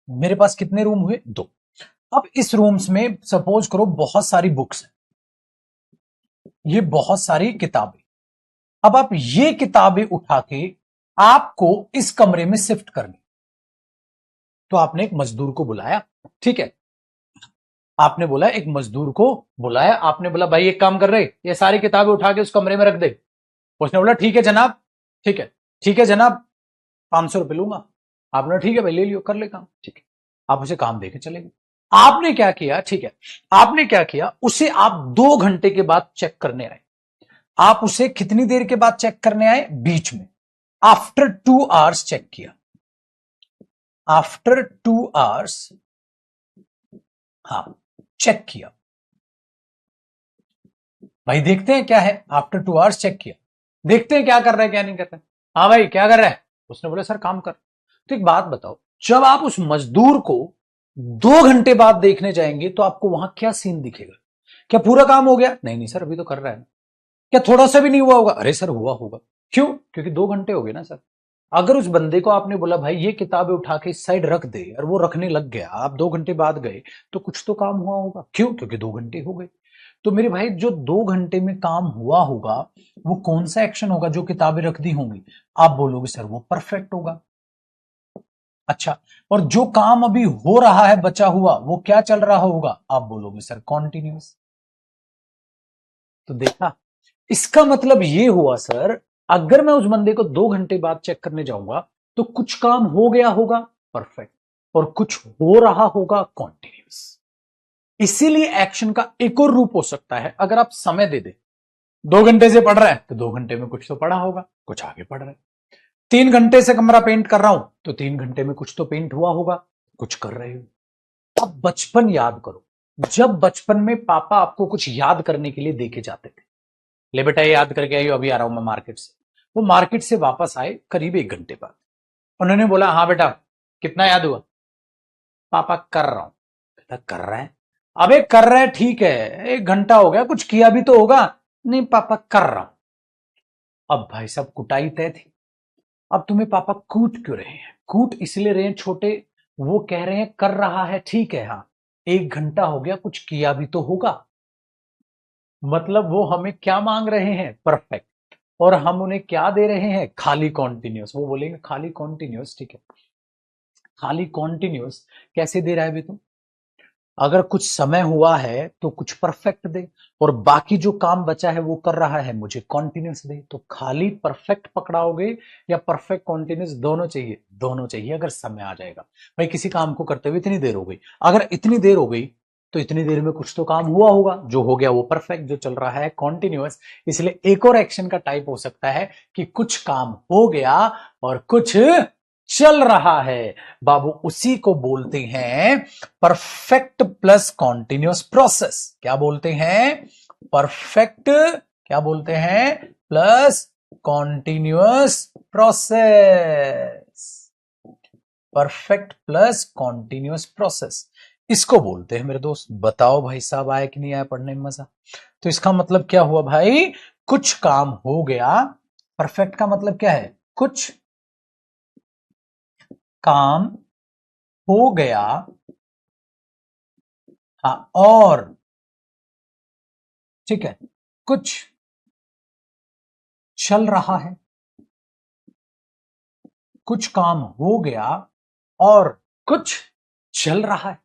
मेरे पास कितने रूम हुए? दो। अब इस रूम्स में सपोज करो बहुत सारी बुक्स हैं, ये बहुत सारी किताबें। अब आप ये किताबें उठा के आपको इस कमरे में शिफ्ट करनी। तो आपने एक मजदूर को बुलाया, ठीक है? आपने बोला एक मजदूर को बुलाया, आपने बोला भाई एक काम कर रहे, ये सारी किताबें उठा के उस कमरे में रख दे। उसने बोला ठीक है जनाब, ठीक है, ठीक है जनाब, 500 रुपए लूंगा। आपने बोला ठीक है भाई ले लियो, कर ले काम, ठीक है। आप उसे काम देके चले गए। आपने क्या किया? ठीक है, आपने क्या किया, उसे आप 2 घंटे के बाद चेक करने आए। आप उसे कितनी देर के बाद चेक करने आए? बीच में, आफ्टर 2 आवर्स चेक किया। आफ्टर 2 आवर्स, हाँ, चेक किया। भाई देखते हैं क्या है। आफ्टर 2 आवर्स चेक किया, देखते हैं क्या कर रहा है क्या नहीं कर रहा है। हाँ भाई क्या कर रहा है? उसने बोला सर काम कर। तो एक बात बताओ, जब आप उस मजदूर को 2 घंटे बाद देखने जाएंगे तो आपको वहां क्या सीन दिखेगा? क्या पूरा काम हो गया? नहीं नहीं सर अभी तो कर रहा है। क्या थोड़ा सा भी नहीं हुआ होगा? अरे सर हुआ होगा। क्यों? क्योंकि 2 घंटे हो गए ना सर। अगर उस बंदे को आपने बोला भाई ये किताबें उठा के इस साइड रख दे, और वो रखने लग गया, आप 2 घंटे बाद गए, तो कुछ तो काम हुआ होगा। क्यों? क्योंकि 2 घंटे हो गए। तो मेरे भाई जो 2 घंटे में काम हुआ होगा, वो कौन सा एक्शन होगा? जो किताबें रख दी होंगी। आप बोलोगे सर वो परफेक्ट होगा। अच्छा, और जो काम अभी हो रहा है बचा हुआ, वो क्या चल रहा होगा? आप बोलोगे सर कॉन्टिन्यूस। तो देखा, इसका मतलब ये हुआ सर, अगर मैं उस बंदे को 2 घंटे बाद चेक करने जाऊंगा तो कुछ काम हो गया होगा परफेक्ट, और कुछ हो रहा होगा कॉन्टिन्यूस। इसीलिए एक्शन का एक और रूप हो सकता है, अगर आप समय दे दे। 2 घंटे से पढ़ रहा है तो 2 घंटे में कुछ तो पढ़ा होगा, कुछ आगे पढ़ रहा है। 3 घंटे से कमरा पेंट कर रहा हूं तो 3 घंटे में कुछ तो पेंट हुआ होगा, कुछ कर रहे हो। अब बचपन याद करो, जब बचपन में पापा आपको कुछ याद करने के लिए देके जाते थे। ले बेटा ये याद करके आइयो, अभी आ रहा हूं मैं मार्केट से। वो मार्केट से वापस आए करीब 1 घंटे बाद। उन्होंने बोला हाँ बेटा कितना याद हुआ? पापा कर रहा हूं। बेटा कर रहा है? अबे कर रहा है ठीक है, 1 घंटा हो गया, कुछ किया भी तो होगा। नहीं पापा कर रहा हूं। अब भाई साहब कुटाई तय थी। अब तुम्हें पापा कूट क्यों रहे हैं? कूट इसलिए रहे हैं छोटे, वो कह रहे हैं कर रहा है ठीक है, हाँ 1 घंटा हो गया, कुछ किया भी तो होगा। मतलब वो हमें क्या मांग रहे हैं? परफेक्ट। और हम उन्हें क्या दे रहे हैं? खाली कॉन्टिन्यूस। वो बोलेंगे खाली कॉन्टिन्यूस, ठीक है, खाली कॉन्टिन्यूस कैसे दे रहा है भी तुम? अगर कुछ समय हुआ है तो कुछ परफेक्ट दे, और बाकी जो काम बचा है वो कर रहा है, मुझे कॉन्टिन्यूस दे। तो खाली परफेक्ट पकड़ाओगे या परफेक्ट कॉन्टिन्यूस? दोनों चाहिए, दोनों चाहिए अगर समय आ जाएगा। भाई किसी काम को करते हुए इतनी देर हो गई, अगर इतनी देर हो गई तो इतनी देर में कुछ तो काम हुआ होगा, जो हो गया वो परफेक्ट, जो चल रहा है कॉन्टिन्यूअस। इसलिए एक और एक्शन का टाइप हो सकता है कि कुछ काम हो गया और कुछ चल रहा है। बाबू उसी को बोलते हैं परफेक्ट प्लस कॉन्टिन्यूअस प्रोसेस। क्या बोलते हैं? परफेक्ट, क्या बोलते हैं? Plus continuous process. Perfect plus continuous process, इसको बोलते हैं मेरे दोस्त। बताओ भाई साहब आया कि नहीं आया पढ़ने में मजा? तो इसका मतलब क्या हुआ भाई? कुछ काम हो गया। परफेक्ट का मतलब क्या है? कुछ काम हो गया, हाँ, और, ठीक है, कुछ चल रहा है, कुछ काम हो गया और कुछ चल रहा है,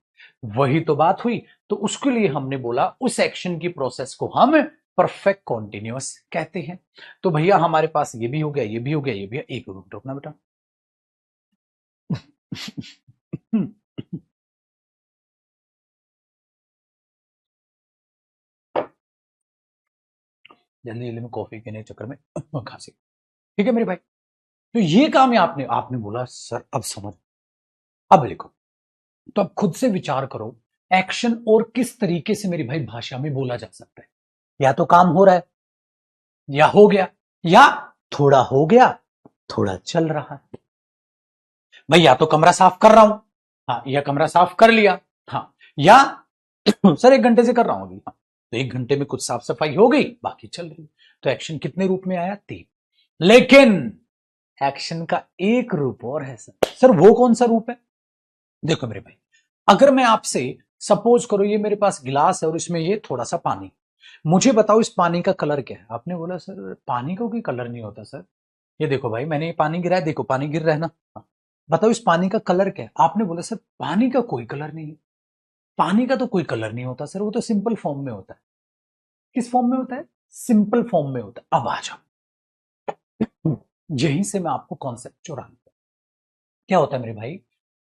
वही तो बात हुई। तो उसके लिए हमने बोला उस एक्शन की प्रोसेस को हम परफेक्ट कॉन्टिन्यूअस कहते हैं। तो भैया हमारे पास ये भी हो गया, ये भी हो गया, ये भी, एक मिनट रुकना बेटा। जल्दी जल्दी में कॉफी पीने के चक्कर में खांसी। ठीक है मेरे भाई, तो ये काम है। आपने आपने बोला सर अब समझ, अब लिखो। तो अब खुद से विचार करो, एक्शन और किस तरीके से मेरी भाई भाषा में बोला जा सकता है। या तो काम हो रहा है, या हो गया, या थोड़ा हो गया, थोड़ा चल रहा है। भाई या तो कमरा साफ कर रहा हूं, हाँ, या कमरा साफ कर लिया, हाँ, या सर 1 घंटे से कर रहा हूं अभी, हाँ, तो 1 घंटे में कुछ साफ सफाई हो गई, बाकी चल रही। तो एक्शन कितने रूप में आया? 3। लेकिन एक्शन का एक रूप और है सर वो कौन सा रूप है? देखो मेरे भाई, अगर मैं आपसे सपोज करो ये मेरे पास गिलास है और इसमें ये थोड़ा सा पानी, मुझे बताओ इस पानी का कलर क्या है? आपने बोला सर पानी का कोई कलर नहीं होता सर। ये देखो भाई, मैंने ये पानी गिराया, देखो पानी गिर रहा है ना, हाँ। बताओ इस पानी का कलर क्या है? आपने बोला सर पानी का कोई कलर नहीं है। पानी का तो कोई कलर नहीं होता सर, वो तो सिंपल फॉर्म में होता है। किस फॉर्म में होता है? सिंपल फॉर्म में होता है। अब आ जाओ, यहीं से मैं आपको कॉन्सेप्ट चुरा दूंगा। क्या होता है मेरे भाई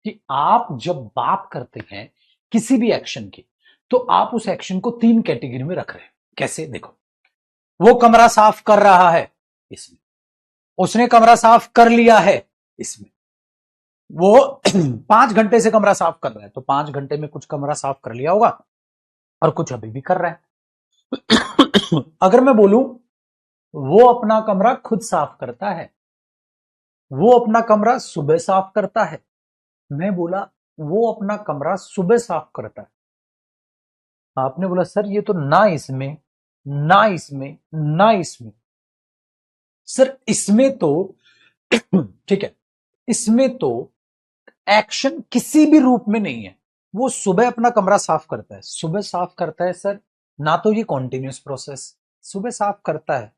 कि आप जब बात करते हैं किसी भी एक्शन की, तो आप उस एक्शन को 3 कैटेगरी में रख रहे हैं। कैसे? देखो, वो कमरा साफ कर रहा है, इसमें। उसने कमरा साफ कर लिया है, इसमें। वो 5 घंटे से कमरा साफ कर रहा है, तो 5 घंटे में कुछ कमरा साफ कर लिया होगा और कुछ अभी भी कर रहा है। अगर मैं बोलूं वो अपना कमरा खुद साफ करता है, वो अपना कमरा सुबह साफ करता है, मैं बोला वो अपना कमरा सुबह साफ करता है, आपने बोला सर ये तो ना इसमें, ना इसमें, ना इसमें। सर इसमें तो ठीक है, इसमें तो एक्शन किसी भी रूप में नहीं है। वो सुबह अपना कमरा साफ करता है, सुबह साफ करता है सर, ना तो ये कॉन्टिन्यूस प्रोसेस, सुबह साफ करता है,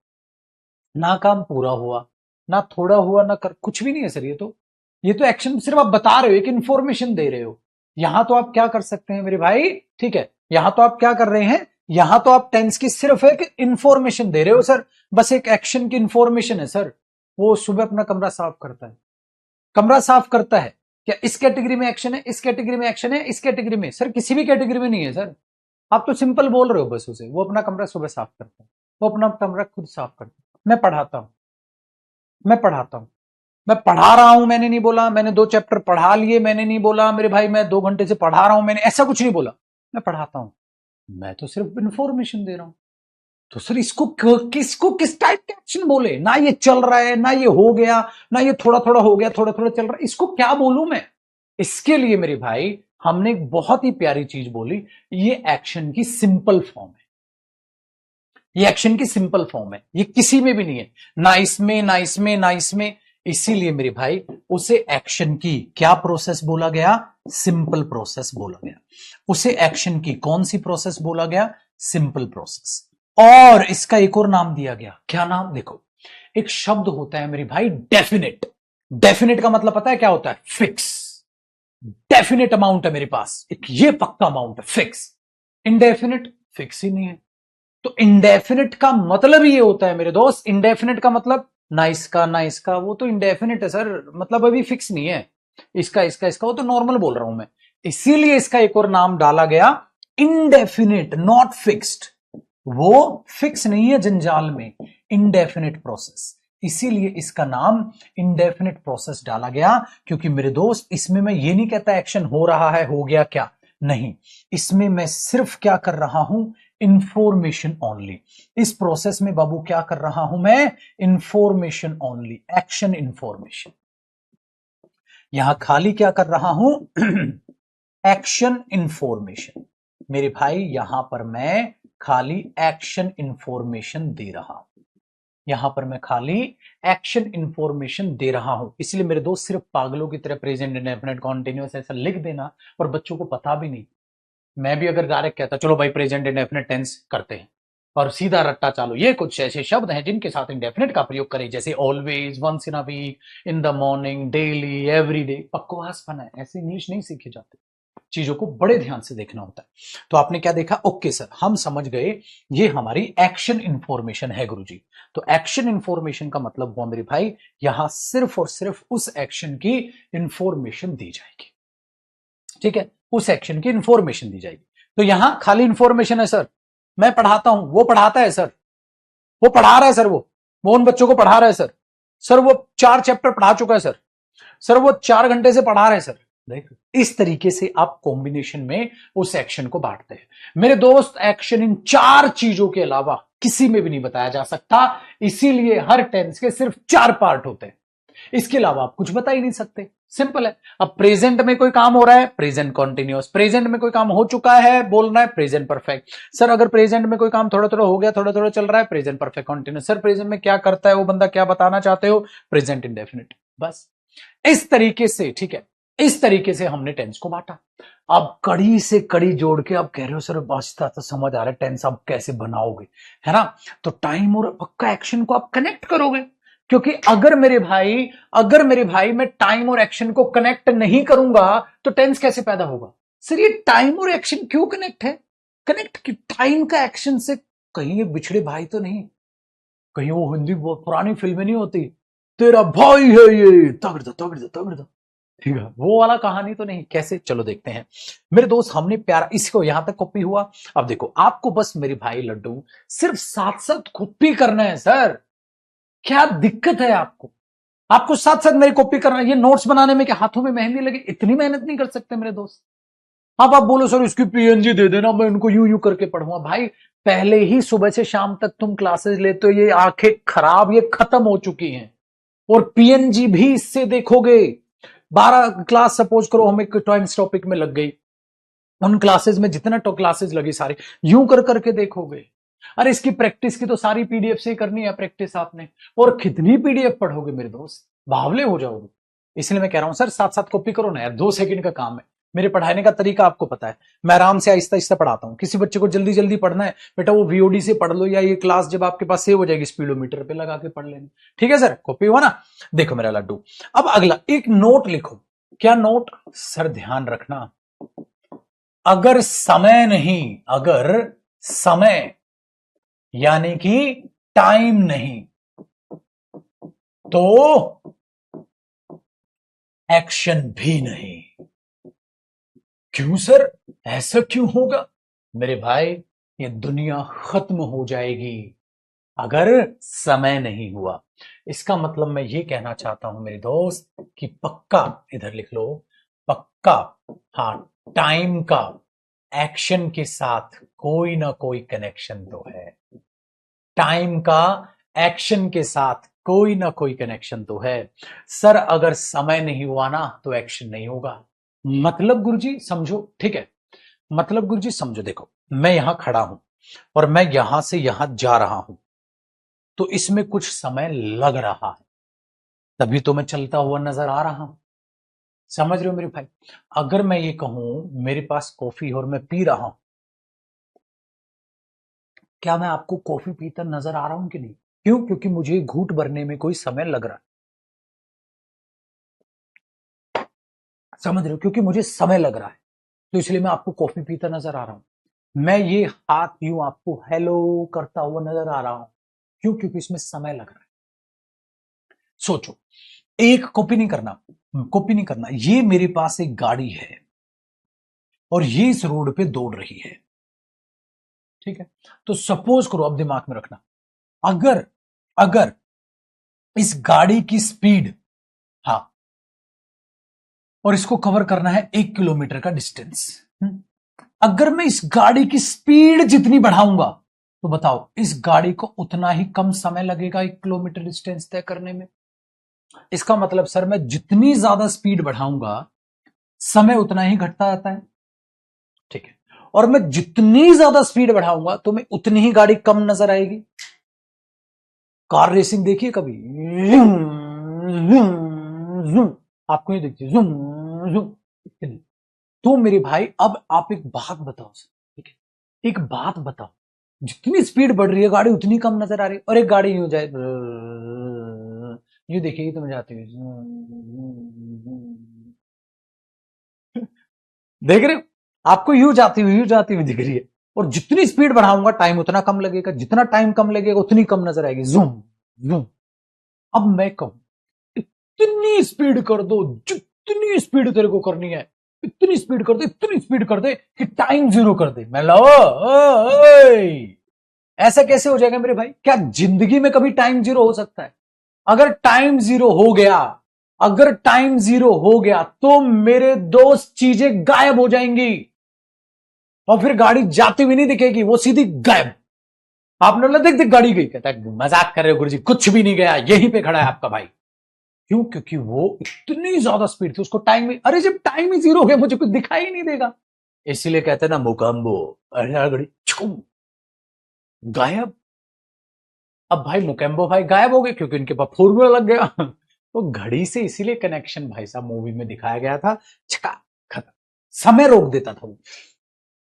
ना काम पूरा हुआ, ना थोड़ा हुआ, ना कर कुछ भी नहीं है सर। ये तो एक्शन सिर्फ आप बता रहे हो, एक इंफॉर्मेशन दे रहे हो। यहां तो आप क्या कर सकते हैं मेरे भाई, ठीक है, यहां तो आप क्या कर रहे हैं, यहां तो आप टेंस की सिर्फ एक इंफॉर्मेशन दे रहे हो सर, बस एक एक्शन की इंफॉर्मेशन है सर। वो सुबह अपना कमरा साफ करता है, कमरा साफ करता है, क्या इस कैटेगरी में एक्शन है, इस कैटेगरी में एक्शन है, इस कैटेगरी में? सर किसी भी कैटेगरी में नहीं है सर। आप तो सिंपल बोल रहे हो बस उसे, वो अपना कमरा सुबह साफ करता है, वो अपना कमरा खुद साफ करता है। मैं पढ़ाता हूं, मैं पढ़ाता हूं, मैं पढ़ा रहा हूं, मैंने नहीं बोला मैंने 2 चैप्टर पढ़ा लिए, मैंने नहीं बोला मेरे भाई मैं 2 घंटे से पढ़ा रहा हूं, मैंने ऐसा कुछ नहीं बोला। मैं पढ़ाता हूं, मैं तो सिर्फ इंफॉर्मेशन दे रहा हूं। तो सर इसको किसको किस टाइप के एक्शन बोले? ना ये चल रहा है, ना ये हो गया, ना ये थोड़ा थोड़ा हो गया, थोड़ा थोड़ा चल रहा है, इसको क्या बोलूं मैं? इसके लिए मेरे भाई हमने एक बहुत ही प्यारी चीज बोली, ये एक्शन की सिंपल फॉर्म है। ये एक्शन की सिंपल फॉर्म है, ये किसी में भी नहीं है, ना इसमें, ना इसमें, ना इसमें। इसीलिए मेरे भाई उसे एक्शन की क्या प्रोसेस बोला गया? सिंपल प्रोसेस बोला गया। उसे एक्शन की कौन सी प्रोसेस बोला गया? Simple process. और इसका एक और नाम दिया गया, क्या नाम? देखो, एक शब्द होता है मेरे भाई डेफिनेट। डेफिनेट का मतलब पता है क्या होता है? फिक्स। डेफिनेट अमाउंट है मेरे पास, एक ये पक्का अमाउंट है, फिक्स। इनडेफिनेट फिक्स ही नहीं है। तो इंडेफिनिट का मतलब ये होता है मेरे दोस्त, इंडेफिनिट का मतलब ना इसका ना इसका, वो तो इंडेफिनिट है सर, मतलब अभी फिक्स नहीं है। इसका इसका इसका, वो तो नॉर्मल बोल रहा हूं मैं। इसीलिए इसका एक और नाम डाला गया, इंडेफिनिट, नॉट फिक्स्ड। वो फिक्स नहीं है जंजाल में, इंडेफिनिट प्रोसेस। इसीलिए इसका नाम इंडेफिनिट प्रोसेस डाला गया। क्योंकि मेरे दोस्त इसमें मैं ये नहीं कहता एक्शन हो रहा है, हो गया क्या, नहीं, इसमें मैं सिर्फ क्या कर रहा हूं? Information only. इस प्रोसेस में बाबू क्या कर रहा हूं मैं? Information only, action information. यहां खाली क्या कर रहा हूं? Action information. मेरे भाई यहां पर मैं खाली एक्शन इंफॉर्मेशन दे रहा हूं, यहां पर मैं खाली एक्शन इंफॉर्मेशन दे रहा हूं। इसलिए मेरे दोस्त सिर्फ पागलों की तरह प्रेजेंट इंडेफिनिट कॉन्टिन्यूअस ऐसा लिख देना और बच्चों को पता भी नहीं। मैं भी अगर डायरेक्ट कहता चलो भाई प्रेजेंट इंडेफिनिट टेंस करते हैं, और सीधा रट्टा चालू, ये कुछ ऐसे शब्द हैं जिनके साथ इंडेफिनिट का प्रयोग करें, जैसे always, once in a week, in the morning, daily, every day. बकवास बना है, ऐसे इंग्लिश नहीं सीखे जाते, चीजों को बड़े ध्यान से देखना होता है। तो आपने क्या देखा? ओके सर, हम समझ गए, ये हमारी एक्शन इंफॉर्मेशन है गुरुजी। तो एक्शन इंफॉर्मेशन का मतलब हुआ मेरे भाई, यहां सिर्फ और सिर्फ उस एक्शन की इंफॉर्मेशन दी जाएगी। ठीक है, उस एक्शन की इंफॉर्मेशन दी जाएगी। तो यहां खाली इंफॉर्मेशन है सर, मैं पढ़ाता हूं, वो पढ़ाता है सर, वो पढ़ा रहा है सर, वो उन बच्चों को पढ़ा रहा है सर, सर वो 4 चैप्टर पढ़ा चुका है सर वो 4 घंटे से पढ़ा रहे हैं सर। देख, इस तरीके से आप कॉम्बिनेशन में उस एक्शन को बांटते हैं। मेरे दोस्त, एक्शन इन 4 चीजों के अलावा किसी में भी नहीं बताया जा सकता, इसीलिए हर टेंस के सिर्फ 4 पार्ट होते हैं, इसके अलावा आप कुछ बता ही नहीं सकते। सिंपल है। अब प्रेजेंट में कोई काम हो रहा है, प्रेजेंट कॉन्टिन्यूअस, प्रेजेंट में कोई काम हो चुका है, बोलना है प्रेजेंट परफेक्ट। सर अगर प्रेजेंट में कोई काम थोड़ा थोड़ा हो गया, थोड़ा थोड़ा चल रहा है, present perfect continuous. Sir present में क्या करता है वो बंदा, क्या बताना चाहते हो, प्रेजेंट इंडेफिनिट। बस इस तरीके से, ठीक है, इस तरीके से हमने टेंस को बांटा। अब कड़ी से कड़ी जोड़ के आप कह रहे हो सर वास्ता तो समझ आ रहा है, टेंस आप कैसे बनाओगे, है ना? तो टाइम और पक्का एक्शन को आप कनेक्ट करोगे, क्योंकि अगर मेरे भाई मैं टाइम और एक्शन को कनेक्ट नहीं करूंगा तो टेंस कैसे पैदा होगा? सर ये टाइम और एक्शन क्यों कनेक्ट है? कनेक्ट टाइम का एक्शन से, कहीं ये बिछड़े भाई तो नहीं, कहीं वो हिंदी पुरानी फिल्में नहीं होती, तेरा भाई है ये, तगड़ दो तगड़ दो तगड़ दो, ठीक है, वो वाला कहानी तो नहीं। कैसे? चलो देखते हैं मेरे दोस्त। हमने प्यारा, इसको यहां तक कॉपी हुआ। अब देखो, आपको बस मेरे भाई लड्डू सिर्फ साथ साथ कॉपी करना है सर। क्या दिक्कत है आपको? आपको साथ साथ मेरी कॉपी करना है। ये नोट्स बनाने में क्या हाथों में मेहंदी लगे? इतनी मेहनत नहीं कर सकते मेरे दोस्त। अब आप बोलो सर इसकी पीएनजी दे देना, मैं उनको यूं यूं करके पढ़ूंगा। भाई पहले ही सुबह से शाम तक तुम क्लासेस लेते हो, ये आंखें खराब, ये खत्म हो चुकी हैं, और पीएनजी भी इससे देखोगे। 12 क्लास सपोज करो हमें टॉइंस टॉपिक में लग गई, उन क्लासेस में जितना तो क्लासेस लगी सारी यूं कर करके देखोगे। अरे इसकी प्रैक्टिस की तो सारी पीडीएफ से ही करनी है प्रैक्टिस आपने, और कितनी पीडीएफ पढ़ोगे मेरे दोस्त, बावले हो जाओगे। इसलिए मैं कह रहा हूं सर साथ साथ कॉपी करो ना यार, 2 सेकंड का काम है। मेरे पढ़ाने का तरीका आपको पता है, मैं आराम से आहिस्ता आहिस्ता पढ़ाता हूं। किसी बच्चे को जल्दी जल्दी पढ़ना है, बेटा वो वीओडी से पढ़ लो, या ये क्लास जब आपके पास सेव हो जाएगी स्पीडोमीटर पे लगा के पढ़ लेना। ठीक है सर, कॉपी हुआ ना? देखो मेरा लड्डू, अब अगला एक नोट लिखो। क्या नोट? सर ध्यान रखना, अगर समय यानी कि टाइम नहीं, तो एक्शन भी नहीं। क्यों सर, ऐसा क्यों होगा? मेरे भाई ये दुनिया खत्म हो जाएगी अगर समय नहीं हुआ। इसका मतलब मैं ये कहना चाहता हूं मेरे दोस्त कि पक्का, इधर लिख लो, पक्का, हाँ, टाइम का एक्शन के साथ कोई ना कोई कनेक्शन तो है। टाइम का एक्शन के साथ कोई ना कोई कनेक्शन तो है। सर अगर समय नहीं हुआ ना तो एक्शन नहीं होगा। मतलब गुरुजी समझो, ठीक है, मतलब गुरुजी समझो, देखो मैं यहां खड़ा हूं और मैं यहां से यहां जा रहा हूं, तो इसमें कुछ समय लग रहा है, तभी तो मैं चलता हुआ नजर आ रहा हूं। समझ रहे हो मेरे भाई? अगर मैं ये कहूं मेरे पास कॉफी और मैं पी रहा हूं, क्या मैं आपको कॉफी पीता नजर आ रहा हूं कि नहीं? क्यों? क्योंकि मुझे घूंट भरने में कोई समय लग रहा है। समझ रहे हो? क्योंकि मुझे समय लग रहा है, तो इसलिए मैं आपको कॉफी पीता नजर आ रहा हूं। मैं ये हाथ यूं आपको हेलो करता हुआ नजर आ रहा हूं। क्यों? क्योंकि इसमें समय लग रहा है। सोचो, एक कॉपी नहीं करना, कॉपी नहीं करना, ये मेरे पास एक गाड़ी है और ये इस रोड पे दौड़ रही है, ठीक है? तो सपोज करो, अब दिमाग में रखना, अगर अगर इस गाड़ी की स्पीड, हाँ, और इसको कवर करना है 1 किलोमीटर का डिस्टेंस, अगर मैं इस गाड़ी की स्पीड जितनी बढ़ाऊंगा, तो बताओ इस गाड़ी को उतना ही कम समय लगेगा 1 किलोमीटर डिस्टेंस तय करने में। इसका मतलब सर मैं जितनी ज्यादा स्पीड बढ़ाऊंगा समय उतना ही घटता जाता है, ठीक है? और मैं जितनी ज्यादा स्पीड बढ़ाऊंगा तो मैं उतनी ही गाड़ी कम नजर आएगी। कार रेसिंग देखिए कभी, आपको नहीं दिखती, तो मेरे भाई अब आप एक बात बताओ सर, ठीक है, एक बात बताओ, जितनी स्पीड बढ़ रही है गाड़ी उतनी कम नजर आ रही है। और एक गाड़ी यूं जाए, ये देखिए तुम जाती हुई, देख रहे हो, आपको यूं जाती हुई दिख रही है। और जितनी स्पीड बढ़ाऊंगा टाइम उतना कम लगेगा, जितना टाइम कम लगेगा उतनी कम नजर आएगी, जूम जूम। अब मैं कहूं इतनी स्पीड कर दो, जितनी स्पीड तेरे को करनी है इतनी स्पीड कर दे, इतनी स्पीड कर दे कि टाइम जीरो कर दे। मैं लो, ऐसा कैसे हो जाएगा मेरे भाई? क्या जिंदगी में कभी टाइम जीरो हो सकता है? अगर टाइम जीरो हो गया, अगर टाइम जीरो हो गया तो मेरे दोस्त चीजें गायब हो जाएंगी और फिर गाड़ी जाती हुई नहीं दिखेगी, वो सीधी गायब। आपने बोला देख देख गाड़ी गई, कहता है मजाक कर रहे हो गुरु जी, कुछ भी नहीं गया, यहीं पे खड़ा है आपका भाई। क्यों? क्योंकि वो इतनी ज्यादा स्पीड थी, उसको टाइम में, अरे जब टाइम ही जीरो हो गया मुझे कुछ दिखाई ही नहीं देगा। इसीलिए कहते हैं ना मुकाम्बो, अरे यार घड़ी छुम, गायब। अब भाई मुकेम्बो भाई गायब हो गए क्योंकि उनके पास फॉर्मूला लग गया। तो घड़ी से इसीलिए कनेक्शन भाई साहब मूवी में दिखाया गया था, छका खत्म। समय रोक देता था वो,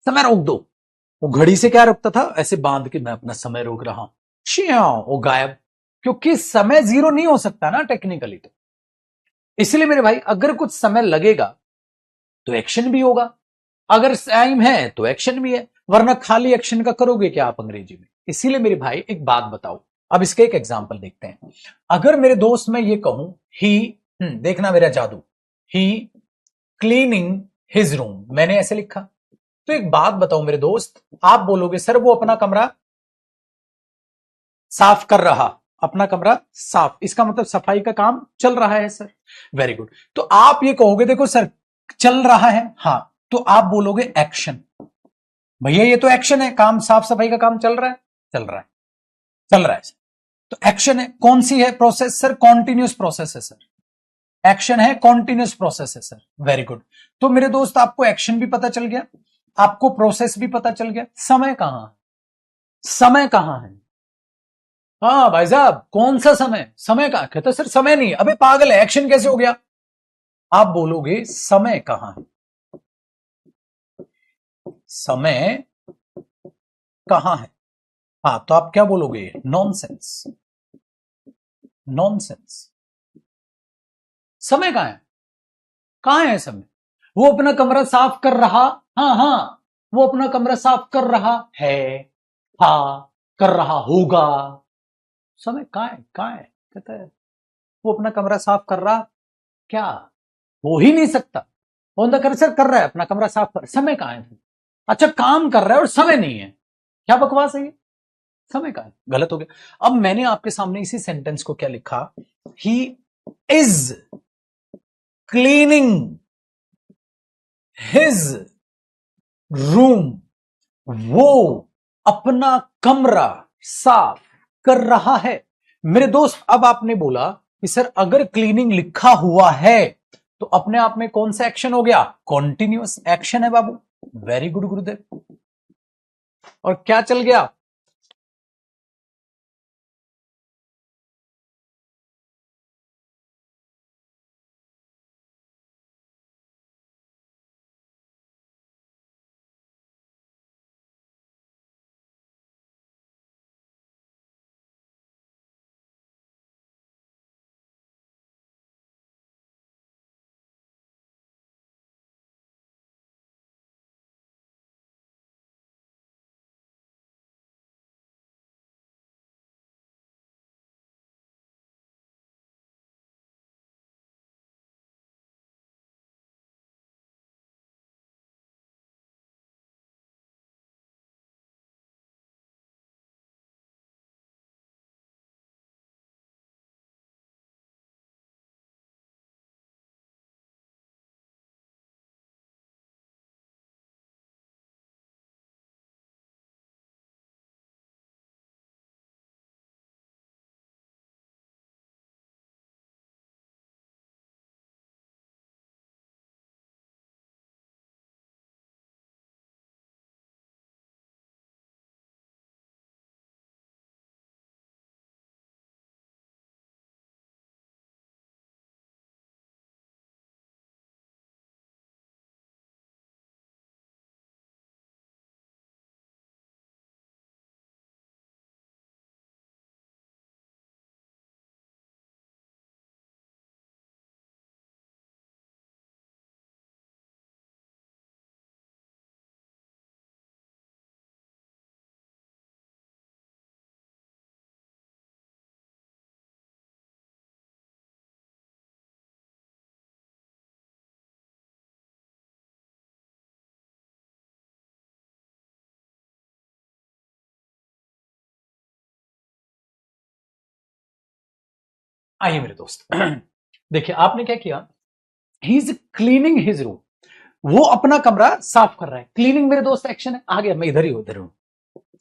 समय रोक दो। वो घड़ी से क्या रोकता था, ऐसे बांध के मैं अपना समय रोक रहा हूं, श्यां, वो गायब। क्योंकि समय जीरो नहीं हो सकता ना टेक्निकली। तो इसलिए मेरे भाई अगर कुछ समय लगेगा तो एक्शन भी होगा, अगर टाइम है तो एक्शन भी है, वरना खाली एक्शन का करोगे क्या आप अंग्रेजी में। इसीलिए मेरे भाई एक बात बताओ, अब इसके एक एग्जांपल देखते हैं। अगर मेरे दोस्त मैं ये कहूं ही, देखना मेरा जादू, ही क्लीनिंग हिज रूम, मैंने ऐसे लिखा। तो एक बात बताओ मेरे दोस्त, आप बोलोगे सर वो अपना कमरा साफ कर रहा, अपना कमरा साफ, इसका मतलब सफाई का काम चल रहा है सर। Very good. तो आप ये कहोगे देखो सर चल रहा है, हां, तो आप बोलोगे एक्शन। भैया ये तो एक्शन है, काम साफ सफाई का काम चल रहा है, चल रहा है, चल रहा है सर। तो एक्शन है, कौन सी है प्रोसेस सर? कॉन्टिन्यूस प्रोसेस है सर। एक्शन है, कॉन्टिन्यूस प्रोसेस है सर। Very good. तो मेरे दोस्त आपको एक्शन भी पता चल गया, आपको प्रोसेस भी पता चल गया, समय कहां है? समय कहां है? हाँ भाई साहब कौन सा समय, समय कहां? कहते सर समय नहीं है। अबे पागल है, एक्शन कैसे हो गया? आप बोलोगे समय कहां है, समय कहां है। हाँ तो आप क्या बोलोगे? Nonsense, nonsense. समय कहां है? कहां है समय? वो अपना कमरा साफ कर रहा, हाँ हाँ, वो अपना कमरा साफ कर रहा है, हाँ, कर रहा होगा। समय कहां है? कहां है? कहता है वो अपना कमरा साफ कर रहा, क्या हो ही नहीं सकता। ऑन द कर्सर कर रहा है अपना कमरा साफ कर, समय कहां है? अच्छा काम कर रहा है और समय नहीं है, क्या बकवास है ये? समय कहां है? गलत हो गया। अब मैंने आपके सामने इसी सेंटेंस को क्या लिखा, he is cleaning his room, वो अपना कमरा साफ कर रहा है। मेरे दोस्त अब आपने बोला कि सर अगर क्लीनिंग लिखा हुआ है तो अपने आप में कौन सा एक्शन हो गया? कॉन्टिन्यूअस एक्शन है बाबू। वेरी गुड गुरुदेव। और क्या चल गया? आइए मेरे दोस्त, देखिए आपने क्या किया, he is cleaning his room, वो अपना कमरा साफ कर रहा है। क्लीनिंग मेरे दोस्त एक्शन है, आ गया, मैं इधर ही उधर हूं,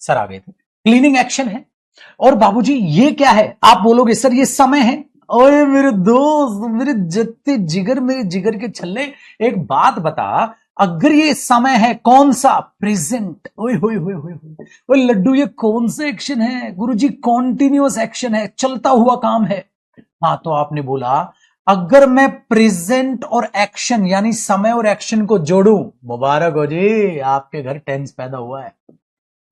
सर आ गए थे। क्लीनिंग एक्शन है। और बाबूजी ये क्या है, आप बोलोगे सर ये समय है। ओए मेरे दोस्त, मेरे जत्ते जिगर, मेरे जिगर के छल्ले, एक बात बता, अगर ये समय है कौन सा, प्रेजेंट, ओए होए होए होए ओए लड्डू, ये कौन सा एक्शन है गुरुजी, कॉन्टिन्यूअस एक्शन है, चलता हुआ काम है। हाँ तो आपने बोला अगर मैं प्रेजेंट और एक्शन यानी समय और एक्शन को जोड़ूं, मुबारक हो जी, आपके घर टेंस पैदा हुआ है,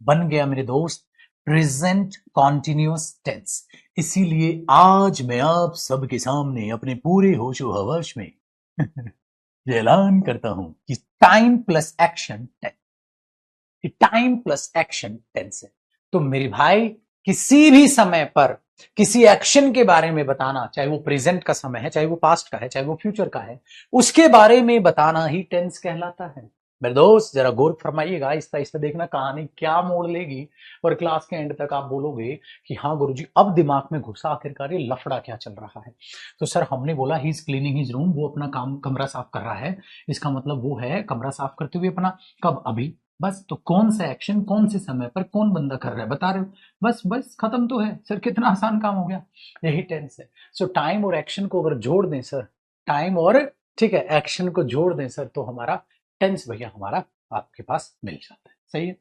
बन गया मेरे दोस्त प्रेजेंट कॉन्टिन्यूअस टेंस। इसीलिए आज मैं आप सबके सामने अपने पूरे होशो हवस में ये ऐलान करता हूं कि time plus action tense, time plus action tense है। तो मेरे भाई किसी भी समय पर किसी एक्शन के बारे में बताना, चाहे वो प्रेजेंट का समय है, चाहे वो पास्ट का है, चाहे वो फ्यूचर का है, उसके बारे में बताना ही टेंस कहलाता है। मेरे दोस्त जरा गौर फरमाइएगा, आहिस्ता आहिस्ता देखना कहानी क्या मोड़ लेगी, और क्लास के एंड तक आप बोलोगे कि हाँ गुरुजी अब दिमाग में घुसा, आखिरकार ये लफड़ा क्या चल रहा है। तो सर हमने बोला he is cleaning his room, वो अपना काम कमरा साफ कर रहा है, इसका मतलब वो है कमरा साफ करते हुए अपना, कब, अभी, बस। तो कौन सा एक्शन कौन से समय पर कौन बंदा कर रहा है बता रहे हो, बस बस खत्म तो है सर, कितना आसान काम हो गया, यही टेंस है। सो टाइम और एक्शन को अगर जोड़ दें सर, टाइम और ठीक है एक्शन को जोड़ दें सर, तो हमारा टेंस भैया हमारा आपके पास मिल जाता है। सही है,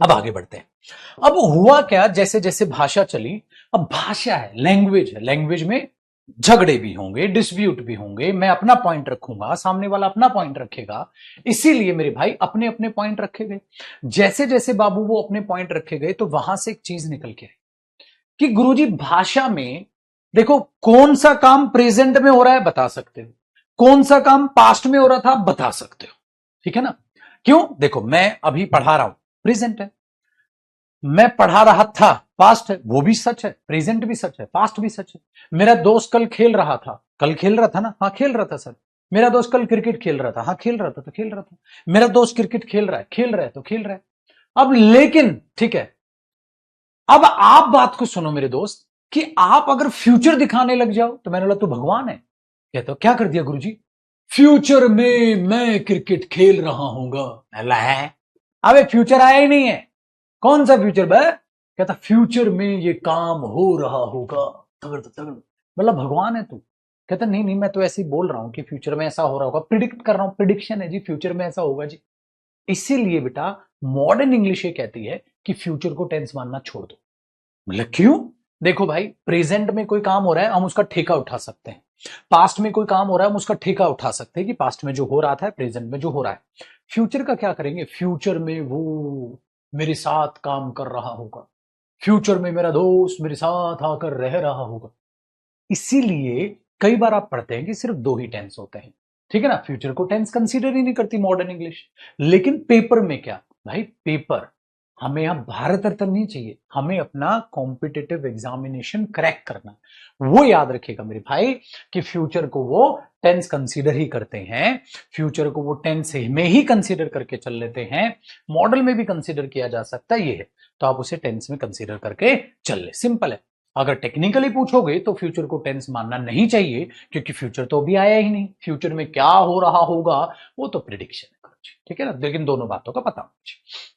अब आगे बढ़ते हैं। अब हुआ क्या, जैसे जैसे भाषा चली, अब भाषा है, लैंग्वेज है, लैंग्वेज में झगड़े भी होंगे, डिस्प्यूट भी होंगे, मैं अपना पॉइंट रखूंगा, सामने वाला अपना पॉइंट रखेगा, इसीलिए मेरे भाई अपने अपने पॉइंट रखे गए। जैसे जैसे बाबू वो अपने पॉइंट रखे गए, तो वहां से एक चीज निकल के आई कि गुरुजी भाषा में देखो कौन सा काम प्रेजेंट में हो रहा है बता सकते हो, कौन सा काम पास्ट में हो रहा था बता सकते हो, ठीक है ना। क्यों, देखो मैं अभी पढ़ा रहा हूं, प्रेजेंट है, मैं पढ़ा रहा था, पास्ट है, वो भी सच है, प्रेजेंट भी सच है, पास्ट भी सच है। मेरा दोस्त कल खेल रहा था, कल खेल रहा था ना, हाँ खेल रहा था सर। मेरा दोस्त कल क्रिकेट खेल रहा था, हाँ खेल रहा था तो खेल रहा था। मेरा दोस्त क्रिकेट खेल रहा है, खेल रहा है तो खेल रहा है। अब लेकिन ठीक है, अब आप बात को सुनो मेरे दोस्त, कि आप अगर फ्यूचर दिखाने लग जाओ, तो मैंने बोला तू भगवान है, कहते हो क्या कर दिया गुरुजी, फ्यूचर में मैं क्रिकेट खेल रहा हूंगा। है अबे फ्यूचर आया ही नहीं है, कौन सा फ्यूचर बे, कहता फ्यूचर में ये काम हो रहा होगा, तगड़ तगड़, मतलब भगवान है तू। कहता नहीं नहीं, मैं तो ऐसे ही बोल रहा हूं कि फ्यूचर में ऐसा हो रहा होगा, प्रिडिक्ट कर रहा हूं, प्रिडिक्शन है जी, फ्यूचर में ऐसा होगा जी। इसीलिए बेटा मॉडर्न इंग्लिश ये कहती है कि फ्यूचर को टेंस मानना छोड़ दो। मतलब क्यों, देखो भाई प्रेजेंट में कोई काम हो रहा है हम उसका ठेका उठा सकते हैं, पास्ट में कोई काम हो रहा है हम उसका ठेका उठा सकते हैं कि पास्ट में जो हो रहा था प्रेजेंट में जो हो रहा है। फ्यूचर का क्या करेंगे, फ्यूचर में वो मेरे साथ काम कर रहा होगा, फ्यूचर में मेरा दोस्त मेरे साथ आकर रह रहा होगा। इसीलिए कई बार आप पढ़ते हैं कि सिर्फ दो ही टेंस होते हैं, ठीक है ना, फ्यूचर को टेंस कंसीडर ही नहीं करती मॉडर्न इंग्लिश। लेकिन पेपर में क्या भाई, पेपर हमें यहां भारत रत्न नहीं चाहिए, हमें अपना कॉम्पिटिटिव एग्जामिनेशन क्रैक करना, वो याद रखिएगा मेरे भाई कि फ्यूचर को वो टेंस कंसीडर ही करते हैं, फ्यूचर को वो टेंस में ही कंसीडर करके चल लेते हैं, मॉडल में भी कंसीडर किया जा सकता है, ये है तो आप उसे टेंस में कंसीडर करके चल ले, सिंपल है। अगर टेक्निकली पूछोगे तो फ्यूचर को टेंस मानना नहीं चाहिए, क्योंकि फ्यूचर तो अभी आया ही नहीं, फ्यूचर में क्या हो रहा होगा वो तो प्रिडिक्शन है, ठीक है ना, लेकिन दोनों बातों का पता होना चाहिए।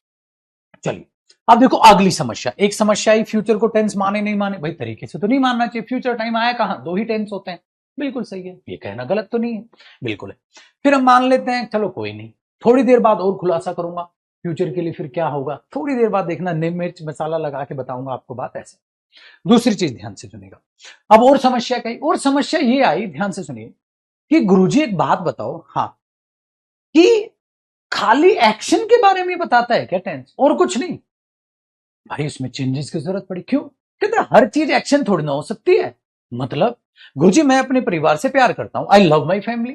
चलिए अब देखो अगली समस्या, एक समस्या आई फ्यूचर को टेंस माने नहीं माने, भाई तरीके से तो नहीं मानना चाहिए, फ्यूचर टाइम आया कहां, दो ही टेंस होते हैं, बिल्कुल सही है, ये कहना गलत तो नहीं है, बिल्कुल है। फिर हम मान लेते हैं चलो कोई नहीं, थोड़ी देर बाद और खुलासा करूंगा फ्यूचर के लिए, फिर क्या होगा थोड़ी देर बाद देखना, निम मिर्च मसाला लगा के बताऊंगा आपको बात ऐसे। दूसरी चीज ध्यान से सुनिएगा, अब और समस्या कही, और समस्या ये आई, ध्यान से सुनिए कि गुरुजी एक बात बताओ, हाँ, कि खाली एक्शन के बारे में बताता है क्या टेंस और कुछ नहीं, भाई इसमें चेंजेस की जरूरत पड़ी, क्यों, कहते हर चीज एक्शन थोड़ी ना हो सकती है, मतलब गुरुजी मैं अपने परिवार से प्यार करता हूं, आई लव माई फैमिली,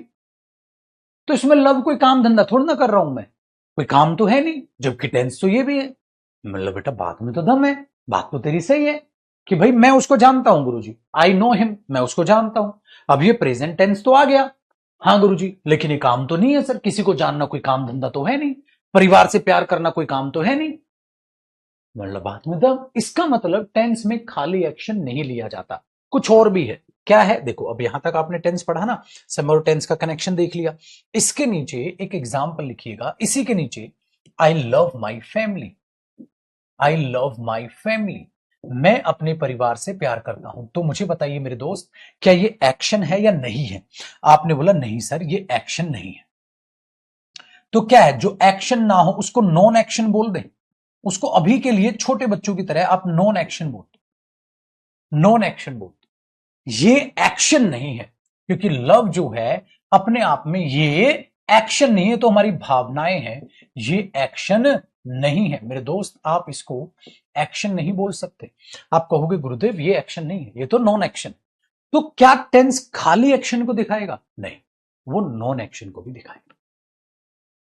तो इसमें लव कोई काम धंधा थोड़ा ना कर रहा हूं मैं, कोई काम तो है नहीं, जबकि टेंस तो ये भी है, मतलब बेटा बात में तो दम है, बात तो तेरी सही है कि भाई मैं उसको जानता हूं गुरुजी, आई नो हिम, मैं उसको जानता हूं, अब ये प्रेजेंट टेंस तो आ गया, हाँ गुरुजी लेकिन ये काम तो नहीं है सर, किसी को जानना कोई काम धंधा तो है नहीं, परिवार से प्यार करना कोई काम तो है नहीं, मतलब बात में दम, इसका मतलब टेंस में खाली एक्शन नहीं लिया जाता, कुछ और भी है। क्या है देखो, अब यहां तक आपने टेंस पढ़ा ना, समर टेंस का कनेक्शन देख लिया। इसके नीचे एक एग्जाम्पल लिखिएगा, इसी के नीचे I love my family, I love my family, मैं अपने परिवार से प्यार करता हूं। तो मुझे बताइए मेरे दोस्त, क्या ये एक्शन है या नहीं है? आपने बोला नहीं सर ये एक्शन नहीं है। तो क्या है, जो एक्शन ना हो उसको नॉन एक्शन बोल दें, उसको अभी के लिए छोटे बच्चों की तरह आप नॉन एक्शन बोल दो, नॉन एक्शन बोल दो। ये एक्शन नहीं है, क्योंकि लव जो है अपने आप में ये एक्शन नहीं है, तो हमारी भावनाएं हैं, ये एक्शन नहीं है मेरे दोस्त। आप इसको एक्शन नहीं बोल सकते। आप कहोगे गुरुदेव ये एक्शन नहीं है, ये तो नॉन एक्शन। तो क्या टेंस खाली एक्शन को दिखाएगा? नहीं, वो नॉन एक्शन को भी दिखाएगा।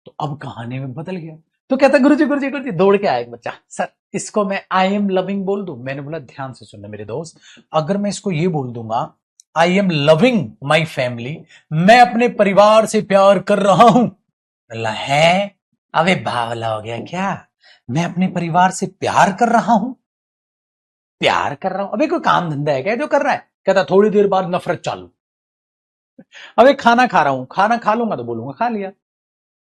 तो अब कहानी में बदल गया। तो कहता गुरुजी गुरुजी गुरुजी, दौड़ के आया एक बच्चा, सर इसको मैं आई एम लविंग बोल दूं? मैंने बोला ध्यान से सुनना मेरे दोस्त, अगर मैं इसको ये बोल दूंगा I am loving my family, मैं अपने परिवार से प्यार कर रहा हूं, बोला है अबे बावला हो गया क्या, मैं अपने परिवार से प्यार कर रहा हूं, प्यार कर रहा हूं? अबे कोई काम धंधा है क्या जो कर रहा है? कहता थोड़ी देर बाद नफरत चालू। अबे खाना खा रहा हूं, खाना खा लूंगा तो बोलूंगा खा लिया।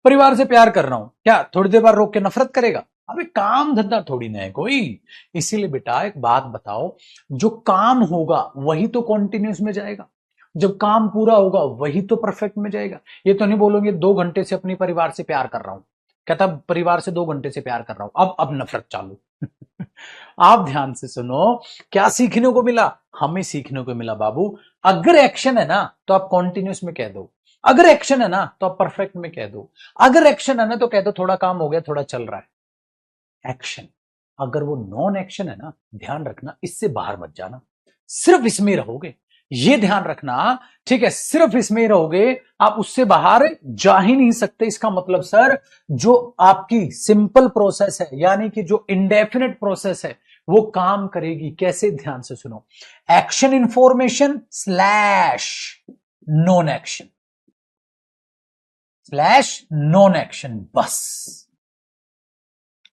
परिवार से प्यार कर रहा हूं, क्या थोड़ी देर बाद रोक के नफरत करेगा? अबे काम धंधा थोड़ी ना है कोई। इसीलिए बेटा एक बात बताओ, जो काम होगा वही तो कॉन्टिन्यूस में जाएगा, जब काम पूरा होगा वही तो परफेक्ट में जाएगा। ये तो नहीं बोलोगे 2 घंटे से अपने परिवार से प्यार कर रहा हूं, कहता परिवार से 2 घंटे से प्यार कर रहा हूं, अब नफरत चालू। आप ध्यान से सुनो, क्या सीखने को मिला? हमें सीखने को मिला बाबू, अगर एक्शन है ना तो आप कॉन्टिन्यूस में कह दो, अगर एक्शन है ना तो आप परफेक्ट में कह दो, अगर एक्शन है ना तो कह दो थोड़ा काम हो गया, थोड़ा चल रहा है। एक्शन, अगर वो नॉन एक्शन है ना, ध्यान रखना इससे बाहर मत जाना, सिर्फ इसमें रहोगे, ये ध्यान रखना, ठीक है? सिर्फ इसमें रहोगे, आप उससे बाहर जा ही नहीं सकते। इसका मतलब सर जो आपकी सिंपल प्रोसेस है, यानी कि जो इंडेफिनिट प्रोसेस है, वो काम करेगी कैसे? ध्यान से सुनो, action information slash non action, slash non action, बस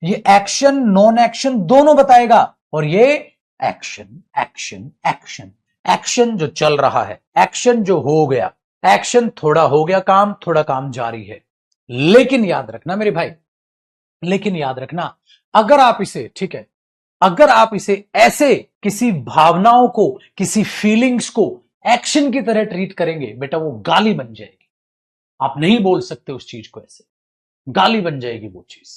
ये एक्शन नॉन एक्शन दोनों बताएगा। और ये एक्शन एक्शन एक्शन, एक्शन जो चल रहा है, एक्शन जो हो गया, एक्शन थोड़ा हो गया काम, थोड़ा काम जारी है। लेकिन याद रखना मेरे भाई, लेकिन याद रखना, अगर आप इसे, ठीक है, अगर आप इसे ऐसे किसी भावनाओं को, किसी फीलिंग्स को एक्शन की तरह ट्रीट करेंगे, बेटा वो गाली बन जाएगी। आप नहीं बोल सकते उस चीज को ऐसे, गाली बन जाएगी वो चीज।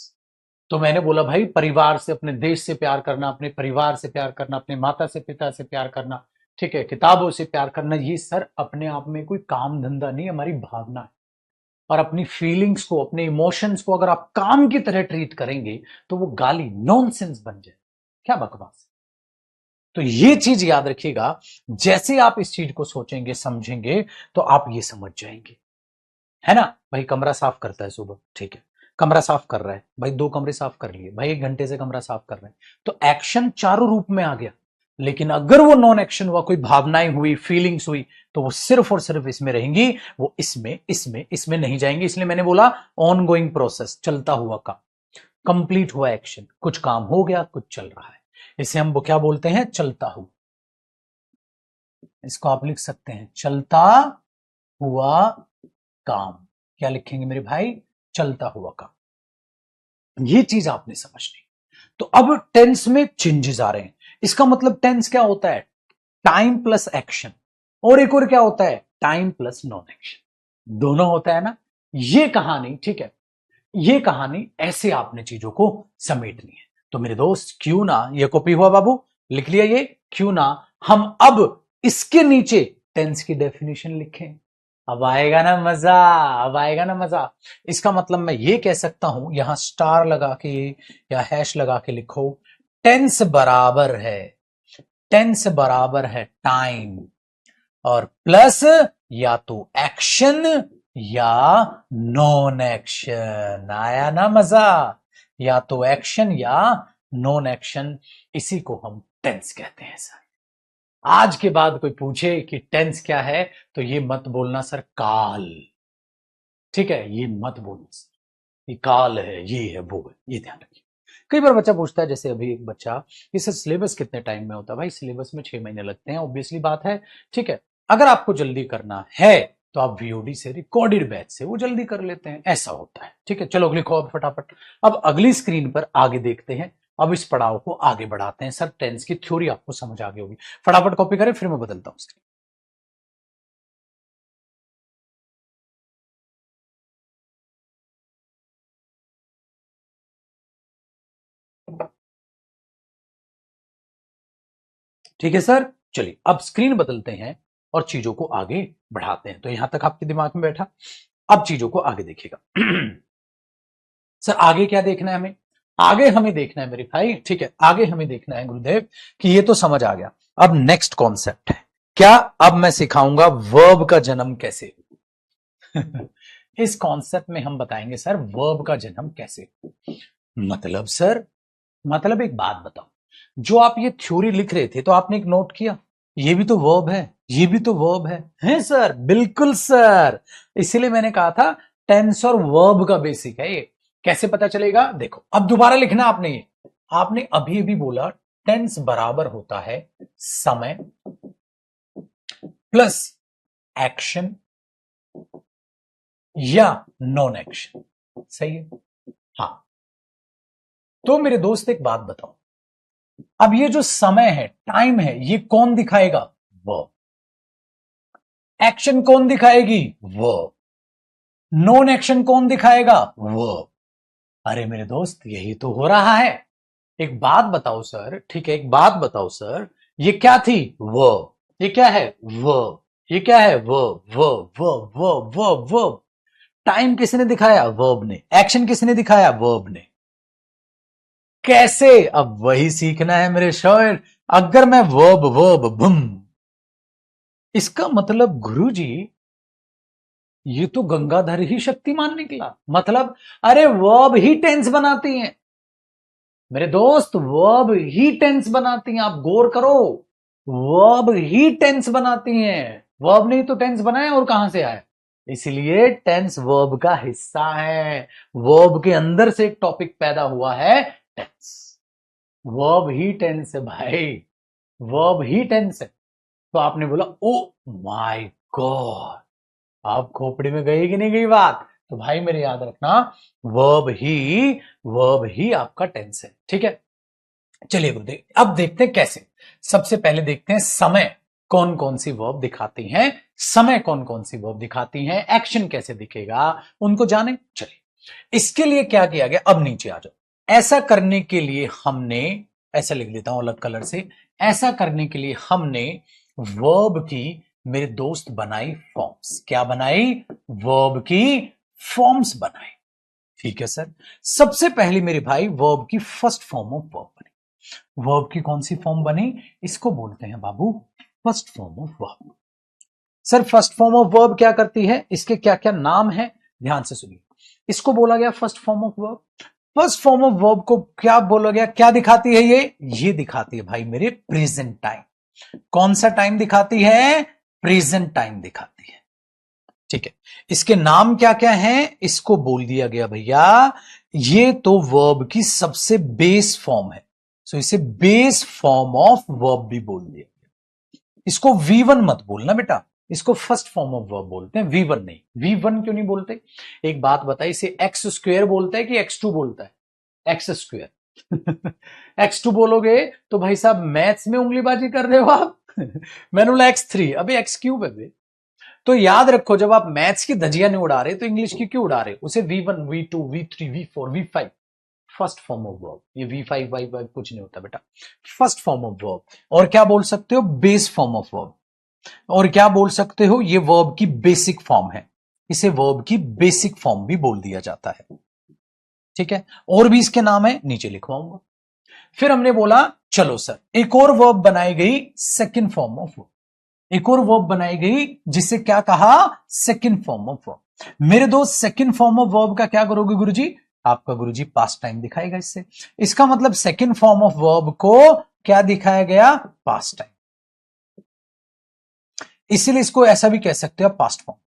तो मैंने बोला भाई परिवार से, अपने देश से प्यार करना, अपने परिवार से प्यार करना, अपने माता से पिता से प्यार करना, ठीक है, किताबों से प्यार करना, ये सर अपने आप में कोई काम धंधा नहीं, हमारी भावना है। और अपनी फीलिंग्स को, अपने इमोशंस को अगर आप काम की तरह ट्रीट करेंगे तो वो गाली, नॉनसेंस बन जाए, क्या बकवास। तो ये चीज याद रखिएगा, जैसे आप इस चीज को सोचेंगे समझेंगे तो आप ये समझ जाएंगे, है ना? भाई कमरा साफ करता है सुबह, ठीक है, कमरा साफ कर रहा है भाई, 2 कमरे साफ कर लिए भाई, 1 घंटे से कमरा साफ कर रहे हैं, तो एक्शन चारों रूप में आ गया। लेकिन अगर वो नॉन एक्शन हुआ, कोई भावनाएं हुई, फीलिंग्स हुई, तो वो सिर्फ और सिर्फ इसमें रहेंगी, वो इसमें नहीं जाएंगी। इसलिए मैंने बोला ऑन गोइंग प्रोसेस, चलता हुआ काम, कंप्लीट हुआ एक्शन, कुछ काम हो गया, कुछ चल रहा है, इसे हम क्या बोलते हैं? चलता हुआ। इसको आप लिख सकते हैं चलता हुआ काम। क्या लिखेंगे मेरे भाई? चलता हुआ काम। ये चीज आपने समझनी। तो अब टेंस में चेंजेस आ रहे हैं। इसका मतलब टेंस क्या होता है? टाइम प्लस एक्शन, और एक और क्या होता है? टाइम प्लस नॉन एक्शन, दोनों होता है ना। ये कहानी, ठीक है, ये कहानी ऐसे आपने चीजों को समेटनी है। तो मेरे दोस्त क्यों ना, ये कॉपी हुआ बाबू, लिख लिया ये, क्यों ना हम अब इसके नीचे टेंस की डेफिनेशन लिखें। अब आएगा ना मजा, अब आएगा ना मजा। इसका मतलब मैं ये कह सकता हूं, यहां स्टार लगा के या हैश लगा के लिखो, टेंस बराबर है, टेंस बराबर है टाइम और प्लस या तो एक्शन या नॉन एक्शन। आया ना मजा? या तो एक्शन या नॉन एक्शन, इसी को हम टेंस कहते हैं सर। आज के बाद कोई पूछे कि टेंस क्या है, तो ये मत बोलना सर काल, ठीक है, ये मत बोलना सर, ये काल है, ये है, वो है, ये ध्यान रखिए। कई बार बच्चा पूछता है, जैसे अभी एक बच्चा, इसे सिलेबस कितने टाइम में होता है? भाई सिलेबस में 6 महीने लगते हैं, ऑब्वियसली बात है। ठीक है, अगर आपको जल्दी करना है तो आप वीओडी से, रिकॉर्डेड बैच से वो जल्दी कर लेते हैं, ऐसा होता है। ठीक है, चलो लिखो अब फटाफट। अब अगली स्क्रीन पर आगे देखते हैं, अब इस पड़ाव को आगे बढ़ाते हैं। सर टेंस की थ्योरी आपको समझ आ गई होगी, फटाफट कॉपी करें, फिर मैं बदलता हूं स्क्रीन। ठीक है सर, चलिए अब स्क्रीन बदलते हैं और चीजों को आगे बढ़ाते हैं। तो यहां तक आपके दिमाग में बैठा, अब चीजों को आगे देखिएगा। सर आगे क्या देखना है हमें? आगे हमें देखना है मेरे भाई, ठीक है, आगे हमें देखना है गुरुदेव कि ये तो समझ आ गया। अब नेक्स्ट कॉन्सेप्ट है क्या? अब मैं सिखाऊंगा वर्ब का जन्म कैसे। इस कॉन्सेप्ट में हम बताएंगे सर वर्ब का जन्म कैसे। मतलब सर, मतलब एक बात बताओ, जो आप ये थ्योरी लिख रहे थे तो आपने एक नोट किया, ये भी तो वर्ब है, ये भी तो वर्ब है सर? बिल्कुल सर, इसीलिए मैंने कहा था टेंस और वर्ब का बेसिक है ये। कैसे पता चलेगा? देखो अब दोबारा लिखना आपने, ये आपने अभी भी बोला टेंस बराबर होता है समय प्लस एक्शन या नॉन एक्शन, सही है? हाँ, तो मेरे दोस्त एक बात बताओ, अब ये जो समय है, टाइम है, ये कौन दिखाएगा? वर्ब। एक्शन कौन दिखाएगी? वर्ब। नॉन एक्शन कौन दिखाएगा? वर्ब। अरे मेरे दोस्त, यही तो हो रहा है। एक बात बताओ सर, ठीक है, एक बात बताओ सर, ये क्या थी? वर्ब। ये क्या है? वर्ब। ये क्या है? Verb, verb, verb, verb, verb, verb. Time किसने दिखाया? वर्ब ने। एक्शन किसने दिखाया? वर्ब ने। कैसे? अब वही सीखना है मेरे शौर। अगर मैं वर्ब वर्ब बुम, इसका मतलब गुरुजी ये तो गंगाधर ही शक्तिमान निकला। मतलब अरे वर्ब ही टेंस बनाती हैं मेरे दोस्त, वर्ब ही टेंस बनाती हैं। आप गौर करो, वर्ब ही टेंस बनाती हैं। वर्ब नहीं तो टेंस बनाए और कहां से आए? इसलिए टेंस वर्ब का हिस्सा है। वर्ब के अंदर से एक टॉपिक पैदा हुआ है, टेंस। वर्ब ही टेंस है भाई, वर्ब ही टेंस है। तो आपने बोला ओ माय गॉड, आप खोपड़ी में गई कि नहीं गई बात? तो भाई मेरे याद रखना, वर्ब ही आपका टेंस है। ठीक है, चलिए गुरुदेव अब देखते हैं कैसे। सबसे पहले देखते हैं समय कौन कौन सी वर्ब दिखाती हैं, समय कौन कौन सी वर्ब दिखाती हैं, एक्शन कैसे दिखेगा, उनको जाने। चलिए इसके लिए क्या किया गया, अब नीचे आ जाओ। ऐसा करने के लिए हमने, ऐसा लिख देता हूं अलग कलर से, ऐसा करने के लिए हमने वर्ब की, मेरे दोस्त, बनाई फॉर्म्स। क्या बनाई? वर्ब की फॉर्म्स बनाई। ठीक है सर, सबसे पहले मेरे भाई वर्ब की फर्स्ट फॉर्म ऑफ वर्ब बनी। वर्ब की कौन सी फॉर्म बनी? इसको बोलते हैं बाबू first form of verb. Sir first form of verb क्या करती है, इसके क्या क्या नाम है, ध्यान से सुनिए। इसको बोला गया first form of verb. First form of verb को क्या बोला गया, क्या दिखाती है ये दिखाती है भाई मेरे प्रेजेंट टाइम। कौन सा टाइम दिखाती है? प्रेजेंट टाइम दिखाती है। ठीक है, इसके नाम क्या क्या हैं, इसको बोल दिया गया भैया, ये तो वर्ब की सबसे बेस फॉर्म है, सो इसे बेस फॉर्म ऑफ वर्ब भी बोल दिया। इसको V1 मत बोलना बेटा, इसको फर्स्ट फॉर्म ऑफ वर्ब बोलते हैं, V1 नहीं। V1 क्यों नहीं बोलते? एक बात बताइए, इसे एक्स स्क्वेयर बोलता है कि x2 बोलता है? X square. x2 बोलोगे तो भाई साहब मैथ्स में उंगलीबाजी कर रहे हो आप। मैंने बोला x3, अभी एक्स क्यूब है। तो याद रखो, जब आप मैथ्स की धजिया नहीं उड़ा रहे तो इंग्लिश की क्यों उड़ा रहे? उसे V1, V2, V3, V4, V5 first form of verb. ये V5 Y5 कुछ नहीं होता बेटा, फर्स्ट फॉर्म ऑफ वर्ब। और क्या बोल सकते हो? Base form of verb. और क्या बोल सकते हो? ये वर्ब की बेसिक फॉर्म है, इसे वर्ब की बेसिक फॉर्म भी बोल दिया जाता है। ठीक है, और भी इसके नाम है, नीचे लिखवाऊंगा। फिर हमने बोला चलो सर एक और वर्ब बनाई गई, सेकंड फॉर्म ऑफ वर्ब। एक और वर्ब बनाई गई जिसे क्या कहा? Second form of verb. मेरे दोस्त सेकंड फॉर्म ऑफ वर्ब का क्या करोगे गुरुजी? आपका गुरुजी पास्ट टाइम दिखाएगा इससे। इसका मतलब सेकंड फॉर्म ऑफ वर्ब को क्या दिखाया गया? Past time. इसीलिए इसको ऐसा भी कह सकते हो पास्ट फॉर्म,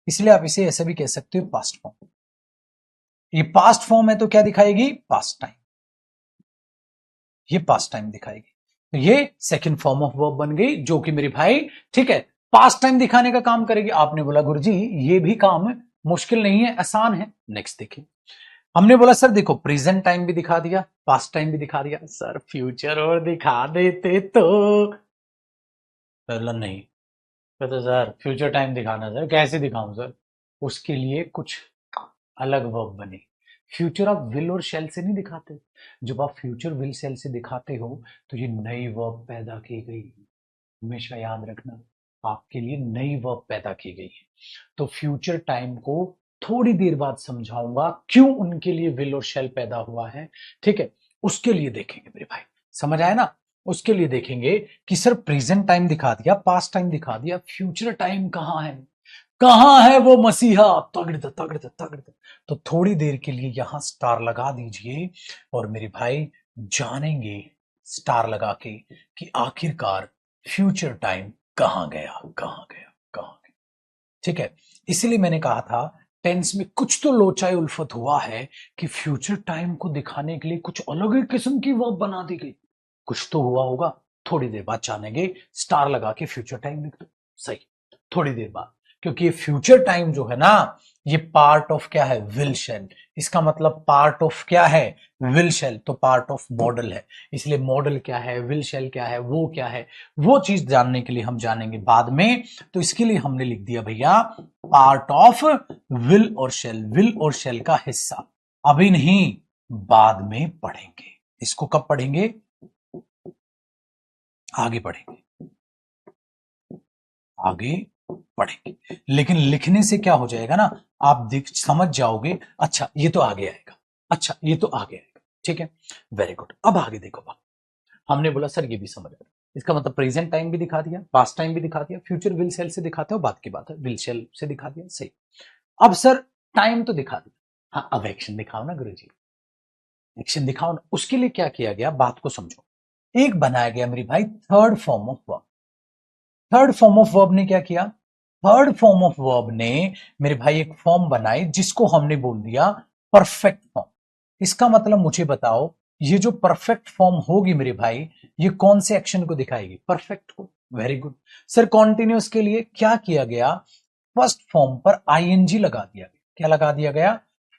इसलिए आप इसे ऐसा भी कह सकते हो पास्ट फॉर्म। ये पास्ट फॉर्म है तो क्या दिखाएगी, पास्ट टाइम, ये पास्ट टाइम दिखाएगी। तो ये सेकंड फॉर्म ऑफ वर्ब बन गई, जो कि मेरे भाई ठीक है पास्ट टाइम दिखाने का काम करेगी। आपने बोला गुरुजी ये भी काम मुश्किल नहीं है, आसान है। नेक्स्ट देखिए, हमने बोला सर देखो प्रेजेंट टाइम भी दिखा दिया, पास्ट टाइम भी दिखा दिया, सर फ्यूचर और दिखा देते तो नहीं, तो सर फ्यूचर टाइम दिखाना सर, कैसे दिखाऊं सर? उसके लिए कुछ अलग वर्ब बने। फ्यूचर आप विल और शेल से नहीं दिखाते। जब आप फ्यूचर विल शेल से दिखाते हो तो ये नई वर्ब पैदा की गई, हमेशा याद रखना, आपके लिए नई वर्ब पैदा की गई है। तो फ्यूचर टाइम को थोड़ी देर बाद समझाऊंगा क्यों उनके लिए विल और शेल पैदा हुआ है, ठीक है? उसके लिए देखेंगे मेरे भाई, समझ आया ना? उसके लिए देखेंगे कि सर प्रेजेंट टाइम दिखा दिया, पास्ट टाइम दिखा दिया, फ्यूचर टाइम कहां है? कहां है वो मसीहा? तगड़ तगड़ तगड़। तो थोड़ी देर के लिए यहां स्टार लगा दीजिए और मेरे भाई जानेंगे स्टार लगा के कि आखिरकार फ्यूचर टाइम कहां गया, कहां गया, कहां गया। ठीक है, इसीलिए मैंने कहा था टेंस में कुछ तो लोचाई उल्फत हुआ है कि फ्यूचर टाइम को दिखाने के लिए कुछ अलग ही किस्म की वर्ब बना दी गई। कुछ तो हुआ होगा, थोड़ी देर बाद जानेंगे। स्टार लगा के फ्यूचर टाइम लिख दो, सही, थोड़ी देर बाद। क्योंकि ये फ्यूचर टाइम जो है ना, ये पार्ट ऑफ क्या है, विल शेल। इसका मतलब पार्ट ऑफ क्या है, विल शेल, तो पार्ट ऑफ मॉडल है। इसलिए मॉडल क्या है, विल शेल क्या है, वो क्या है, वो चीज जानने के लिए हम जानेंगे बाद में। तो इसके लिए हमने लिख दिया भैया पार्ट ऑफ विल और शेल, विल और शेल का हिस्सा। अभी नहीं, बाद में पढ़ेंगे। इसको कब पढ़ेंगे, आगे पढ़ेंगे, आगे पढ़ेंगे। लेकिन लिखने से क्या हो जाएगा ना, आप समझ जाओगे, अच्छा ये तो आगे आएगा, अच्छा ये तो आगे आएगा। ठीक है, वेरी गुड। अब आगे देखो बात, हमने बोला सर ये भी समझ आया, इसका मतलब प्रेजेंट टाइम भी दिखा दिया, पास्ट टाइम भी दिखा दिया, फ्यूचर विल शेल से दिखाते हो, बात की बात है, विल शेल से दिखा दिया, सही। अब सर टाइम तो दिखा दिया, हाँ अब एक्शन दिखाओ ना गुरुजी, एक्शन दिखाओ ना। उसके लिए क्या किया गया, बात को समझो। एक बनाया गया मेरी भाई third form of verb. Third form of verb ने क्या किया, थर्ड फॉर्म ऑफ वर्ब ने मेरे भाई एक फॉर्म बनाई जिसको हमने बोल दिया परफेक्ट फॉर्म। इसका मतलब मुझे बताओ, ये जो परफेक्ट फॉर्म होगी मेरे भाई, ये कौन से एक्शन को दिखाएगी, परफेक्ट को। Very good sir. कॉन्टिन्यूस के लिए क्या किया गया, फर्स्ट फॉर्म पर आईएनजी लगा दिया गया। क्या लगा दिया गया,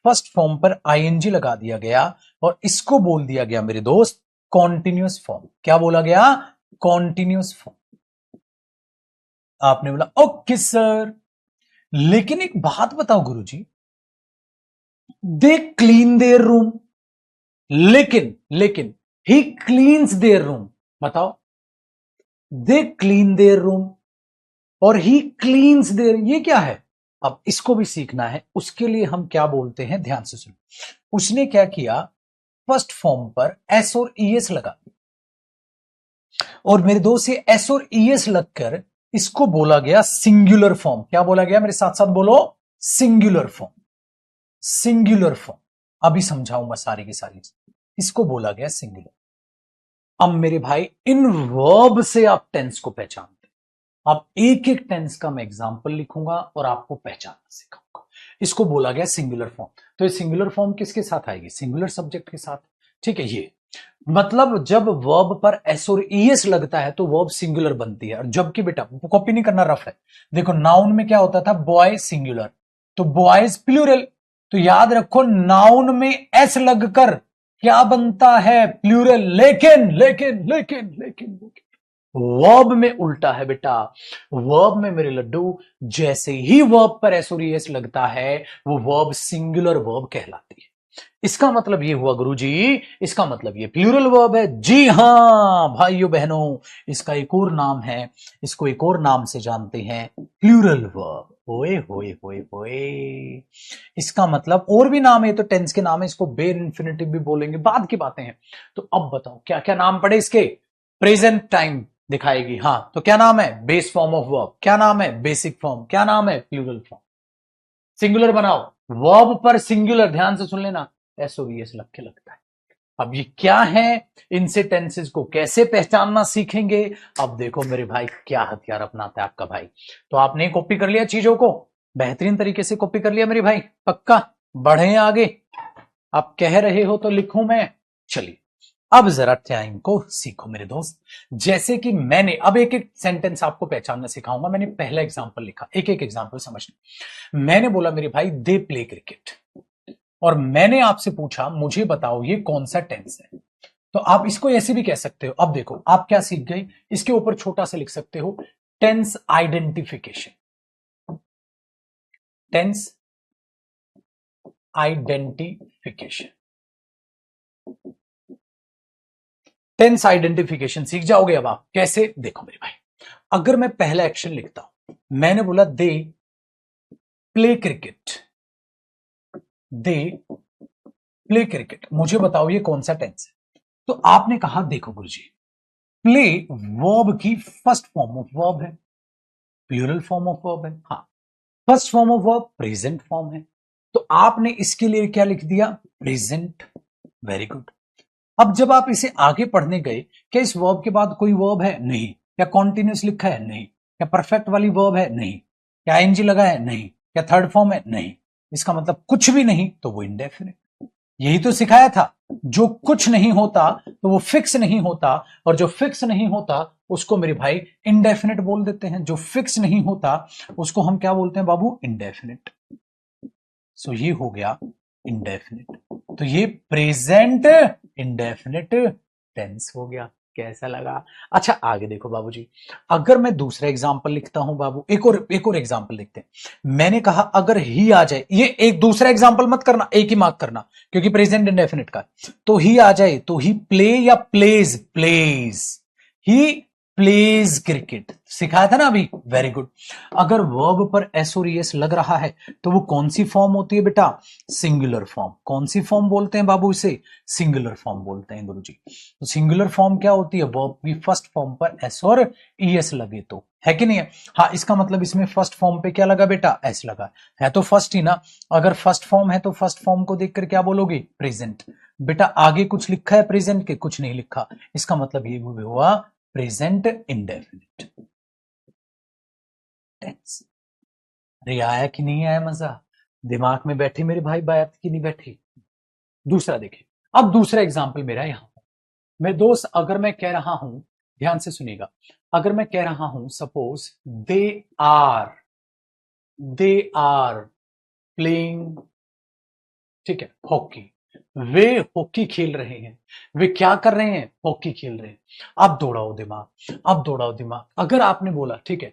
फर्स्ट फॉर्म पर आईएनजी लगा दिया गया और इसको बोल दिया गया मेरे दोस्त कॉन्टिन्यूस फॉर्म। क्या बोला गया, कॉन्टिन्यूस फॉर्म। आपने बोला ओके सर, लेकिन एक बात बताओ गुरुजी, दे क्लीन देयर रूम, लेकिन ही क्लीन्स देयर रूम। बताओ, दे क्लीन देयर रूम और ही क्लीन्स देयर, ये क्या है? अब इसको भी सीखना है, उसके लिए हम क्या बोलते हैं, ध्यान से सुनो। उसने क्या किया, फर्स्ट फॉर्म पर एस और ईएस लगा, और मेरे दोस्त ये एस और ईएस लगकर इसको बोला गया सिंगुलर फॉर्म। क्या बोला गया, मेरे साथ साथ बोलो, सिंगुलर फॉर्म, सिंगुलर फॉर्म। अभी समझाऊंगा सारी की सारी, इसको बोला गया सिंगुलर। अब मेरे भाई इन वर्ब से आप टेंस को पहचानते, अब एक एक टेंस का मैं एग्जांपल लिखूंगा और आपको पहचानना सिखाऊंगा। इसको बोला गया सिंगुलर फॉर्म। तो ये सिंगुलर फॉर्म किसके साथ आएगी, सिंगुलर सब्जेक्ट के साथ। ठीक है, ये मतलब जब वर्ब पर एस और ईएस लगता है तो वर्ब सिंगुलर बनती है। और जबकि बेटा कॉपी नहीं करना, रफ है, देखो नाउन में क्या होता था, बॉय सिंगुलर, तो बॉयज प्लूरल। तो याद रखो नाउन में एस लगकर क्या बनता है, प्लूरल। लेकिन लेकिन लेकिन लेकिन वर्ब में उल्टा है बेटा। वर्ब में मेरे लड्डू जैसे ही वर्ब पर एस और ईएस लगता है वो वर्ब सिंगुलर वर्ब कहलाती है। इसका मतलब ये हुआ गुरुजी, इसका मतलब ये प्लूरल वर्ब है। जी हां भाइयों बहनों, इसका एक और नाम है, इसको एक और नाम से जानते हैं, प्लूरल वर्ब। ओए होए होए होए, इसका मतलब और भी नाम है, तो टेंस के नाम है, इसको बेर इन्फिनिटिव भी बोलेंगे, बाद की बातें हैं। तो अब बताओ क्या क्या नाम पड़े इसके, प्रेजेंट टाइम दिखाएगी, हाँ तो क्या नाम है, बेस फॉर्म ऑफ वर्ब। क्या नाम है, बेसिक फॉर्म। क्या नाम है, प्लूरल फॉर्म। सिंगुलर बनाओ, वर्ब पर सिंगुलर, ध्यान से सुन लेना, एस और ईएस लग के लगता है। अब ये क्या है, इनसे टेंसेस को कैसे पहचानना सीखेंगे। अब देखो मेरे भाई क्या हथियार अपनाता है आपका भाई। तो आपने कॉपी कर लिया चीजों को, बेहतरीन तरीके से कॉपी कर लिया मेरे भाई, पक्का। बढ़े आगे, आप कह रहे हो तो लिखूं मैं। चलिए अब जरा टाइम को सीखो मेरे दोस्त। जैसे कि मैंने अब एक एक सेंटेंस आपको पहचानना सिखाऊंगा। मैंने पहला एग्जांपल लिखा, एक एक एग्जांपल समझना। मैंने बोला मेरे भाई दे प्ले क्रिकेट, और मैंने आपसे पूछा मुझे बताओ ये कौन सा टेंस है। तो आप इसको ऐसे भी कह सकते हो। अब देखो आप क्या सीख गए, इसके ऊपर छोटा सा लिख सकते हो tense identification. Tense identification, tense identification सीख जाओगे। अब आप कैसे, देखो मेरे भाई, अगर मैं पहला एक्शन लिखता हूं, मैंने बोला they play cricket, they play cricket, मुझे बताओ ये कौन सा टेंस है। तो आपने कहा देखो गुरुजी, प्ले वर्ब की फर्स्ट फॉर्म ऑफ वर्ब है, प्लूरल फॉर्म ऑफ वर्ब है। हाँ, first form of verb present form है, तो आपने इसके लिए क्या लिख दिया, प्रेजेंट। Very good. अब जब आप इसे आगे पढ़ने गए, क्या इस वर्ब के बाद कोई वर्ब है, नहीं। क्या कॉन्टिन्यूस लिखा है, नहीं। क्या परफेक्ट वाली वर्ब है, नहीं। क्या आईएनजी लगा है, नहीं। क्या थर्ड फॉर्म है, नहीं। इसका मतलब कुछ भी नहीं, तो वो इंडेफिनिट। यही तो सिखाया था, जो कुछ नहीं होता तो वो फिक्स नहीं होता, और जो फिक्स नहीं होता उसको मेरे भाई इंडेफिनिट बोल देते हैं। जो फिक्स नहीं होता उसको हम क्या बोलते हैं बाबू, इंडेफिनिट। सो ये हो गया इंडेफिनिट, तो ये प्रेजेंट इंडेफिनिट टेंस हो गया। कैसा लगा। अच्छा आगे देखो बाबूजी, अगर मैं दूसरा एग्जांपल लिखता हूं बाबू, एक और एग्जांपल लिखते हैं। मैंने कहा अगर ही आ जाए, ये एक दूसरा एग्जांपल मत करना, एक ही मार्क करना क्योंकि प्रेजेंट इंडेफिनिट का। तो ही आ जाए तो ही प्ले या plays, plays, he plays cricket, सिखाया था ना अभी। Very good. अगर वर्ब पर एस और एस लग रहा है तो वो कौन सी फॉर्म होती है बेटा, सिंगुलर फॉर्म। कौन सी फॉर्म बोलते हैं बाबू इसे, सिंगुलर फॉर्म बोलते हैं गुरुजी। तो सिंगुलर फॉर्म क्या होती है, वर्ब की फर्स्ट फॉर्म पर एस और ईएस लगे तो, है कि नहीं है। हाँ, इसका मतलब इसमें फर्स्ट फॉर्म पे क्या लगा बेटा, एस लगा है, तो फर्स्ट ही ना। अगर फर्स्ट फॉर्म है तो फर्स्ट फॉर्म को देखकर क्या बोलोगे, प्रेजेंट। बेटा आगे कुछ लिखा है प्रेजेंट के, कुछ नहीं लिखा, इसका मतलब ये हुआ प्रेजेंट इंडेफिनिट टेंस। अरे आया कि नहीं आया मजा, दिमाग में बैठी मेरे भाई बात की नहीं बैठी। दूसरा देखिए, अब दूसरा एग्जाम्पल मेरा यहां, मेरे दोस्त अगर मैं कह रहा हूं, ध्यान से सुनिएगा, अगर मैं कह रहा हूं suppose they are, they are playing, ठीक है, हॉकी, वे हॉकी खेल रहे हैं, वे क्या कर रहे हैं, हॉकी खेल रहे हैं। अब दौड़ाओ दिमाग, अब दौड़ाओ दिमाग। अगर आपने बोला ठीक है,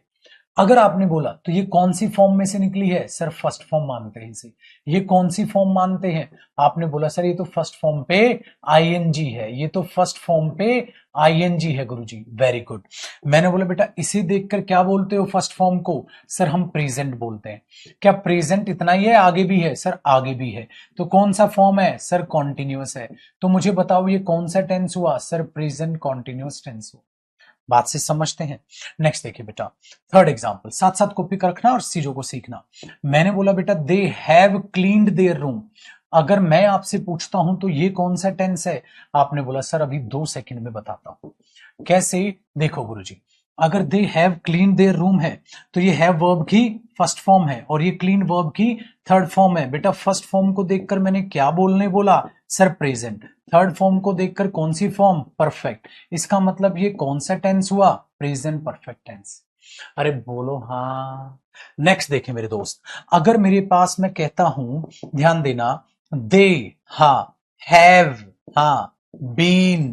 अगर आपने बोला तो ये कौन सी फॉर्म में से निकली है, सर फर्स्ट फॉर्म मानते हैं इसे। ये कौन सी फॉर्म मानते हैं, आपने बोला सर ये तो फर्स्ट फॉर्म पे आईएनजी है, ये तो फर्स्ट फॉर्म पे आईएनजी है गुरुजी। Very good. मैंने बोला बेटा इसे देखकर क्या बोलते हो फर्स्ट फॉर्म को, सर हम प्रेजेंट बोलते हैं। क्या प्रेजेंट इतना ही है, आगे भी है, सर आगे भी है। तो कौन सा फॉर्म है, सर कॉन्टिन्यूअस है। तो मुझे बताओ ये कौन सा टेंस हुआ, सर प्रेजेंट कॉन्टिन्यूअस टेंस हुआ। बात से समझते हैं। नेक्स्ट देखिए बेटा, थर्ड एग्जांपल, साथ साथ कॉपी कर रखना और चीजों को सीखना। मैंने बोला बेटा they have cleaned their room. अगर मैं आपसे पूछता हूं तो ये कौन सा टेंस है, आपने बोला सर अभी 2 सेकंड में बताता हूं। कैसे, देखो गुरुजी, अगर they have clean there room है तो ये हैव वर्ब की फर्स्ट फॉर्म है और ये क्लीन वर्ब की थर्ड फॉर्म है। बेटा फर्स्ट फॉर्म को देखकर मैंने क्या बोलने बोला, सर प्रेजेंट। थर्ड फॉर्म को देखकर कौन सी फॉर्म, परफेक्ट। इसका मतलब ये कौन सा टेंस हुआ, प्रेजेंट परफेक्ट टेंस। अरे बोलो हाँ। नेक्स्ट देखें मेरे दोस्त, अगर मेरे पास मैं कहता हूं, ध्यान देना, दे, ah, have, ah, been,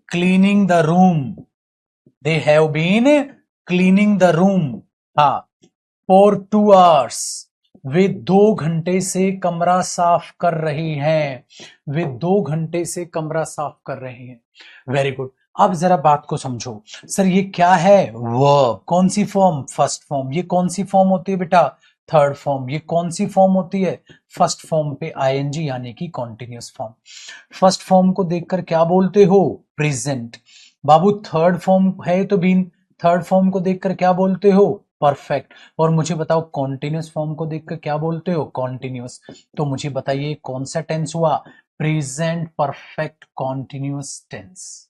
cleaning the room, they have been cleaning the room, हाँ, फॉर 2 hours, वे 2 घंटे से कमरा साफ कर रही हैं, वे 2 घंटे से कमरा साफ कर रही हैं। Very good. अब जरा बात को समझो, सर ये क्या है, वर्ब। कौन सी फॉर्म, फर्स्ट फॉर्म। ये कौन सी फॉर्म होती है बेटा, थर्ड फॉर्म। ये कौन सी फॉर्म होती है, फर्स्ट फॉर्म पे आईएनजी यानी कि कॉन्टिन्यूअस फॉर्म। फर्स्ट फॉर्म को देखकर क्या बोलते हो, प्रेजेंट। बाबू थर्ड फॉर्म है तो बीन, थर्ड फॉर्म को देखकर क्या बोलते हो, परफेक्ट। और मुझे बताओ कॉन्टिन्यूअस फॉर्म को देखकर क्या बोलते हो, कॉन्टिन्यूअस। तो मुझे बताइए कौन सा टेंस हुआ, प्रेजेंट परफेक्ट कॉन्टिन्यूअस टेंस।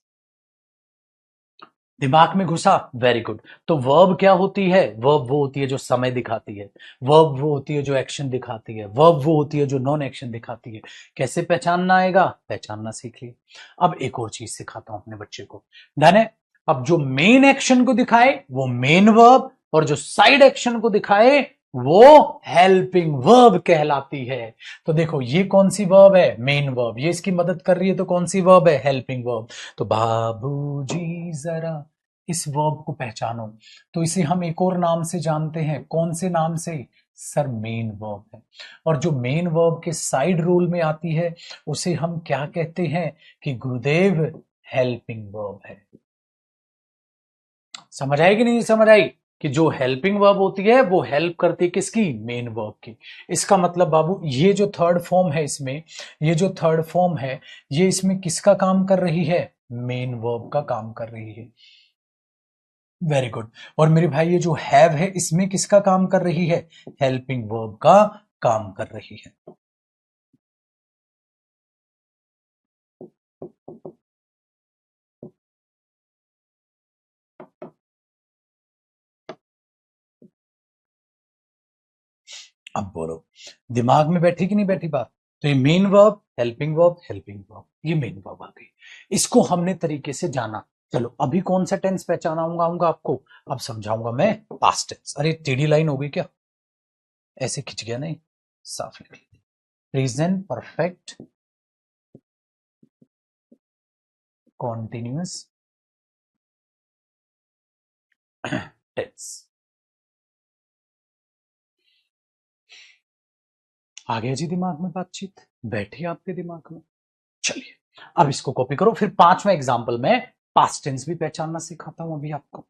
दिमाग में घुसा, वेरी गुड। तो वर्ब क्या होती है? वर्ब वो होती है जो समय दिखाती है, वर्ब वो होती है जो एक्शन दिखाती है, वर्ब वो होती है जो नॉन एक्शन दिखाती है। कैसे पहचानना आएगा? पहचानना सीख लिए। अब एक और चीज सिखाता हूं अपने बच्चे को, डन है? अब जो मेन एक्शन को दिखाए वो मेन वर्ब, और जो साइड एक्शन को दिखाए वो हेल्पिंग वर्ब कहलाती है। तो देखो ये कौन सी वर्ब है? Main verb. ये इसकी मदद कर रही है तो कौन सी वर्ब है? Helping verb. तो बाबूजी जरा इस वर्ब को पहचानो, तो इसे हम एक और नाम से जानते हैं। कौन से नाम से? सर मेन वर्ब है। और जो मेन वर्ब के साइड रोल में आती है उसे हम क्या कहते हैं? कि गुरुदेव हेल्पिंग वर्ब है। समझ आई कि नहीं समझ आई? कि जो हेल्पिंग वर्ब होती है वो हेल्प करती है किसकी? मेन वर्ब की। इसका मतलब बाबू ये जो थर्ड फॉर्म है इसमें, ये जो थर्ड फॉर्म है ये इसमें किसका काम कर रही है? मेन वर्ब का काम कर रही है। Very good. और मेरे भाई ये जो हैव है इसमें किसका काम कर रही है? हेल्पिंग वर्ब का काम कर रही है। अब बोलो, दिमाग में बैठी कि नहीं बैठी बात? तो ये main verb, helping verb, helping verb, ये मेन वर्ब आ गई। इसको हमने तरीके से जाना। चलो अभी कौन सा टेंस पहचानाऊंगा आऊंगा आपको? अब समझाऊंगा मैं पास्ट टेंस। अरे टेढ़ी लाइन हो गई क्या? ऐसे खिंच गया नहीं, साफ लिख लीजिए। Present perfect continuous tense. आ गया जी दिमाग में बातचीत? बैठी आपके दिमाग में? चलिए अब इसको कॉपी करो, फिर पांचवा एग्जाम्पल में पास्ट टेंस भी पहचानना सिखाता हूं अभी आपको।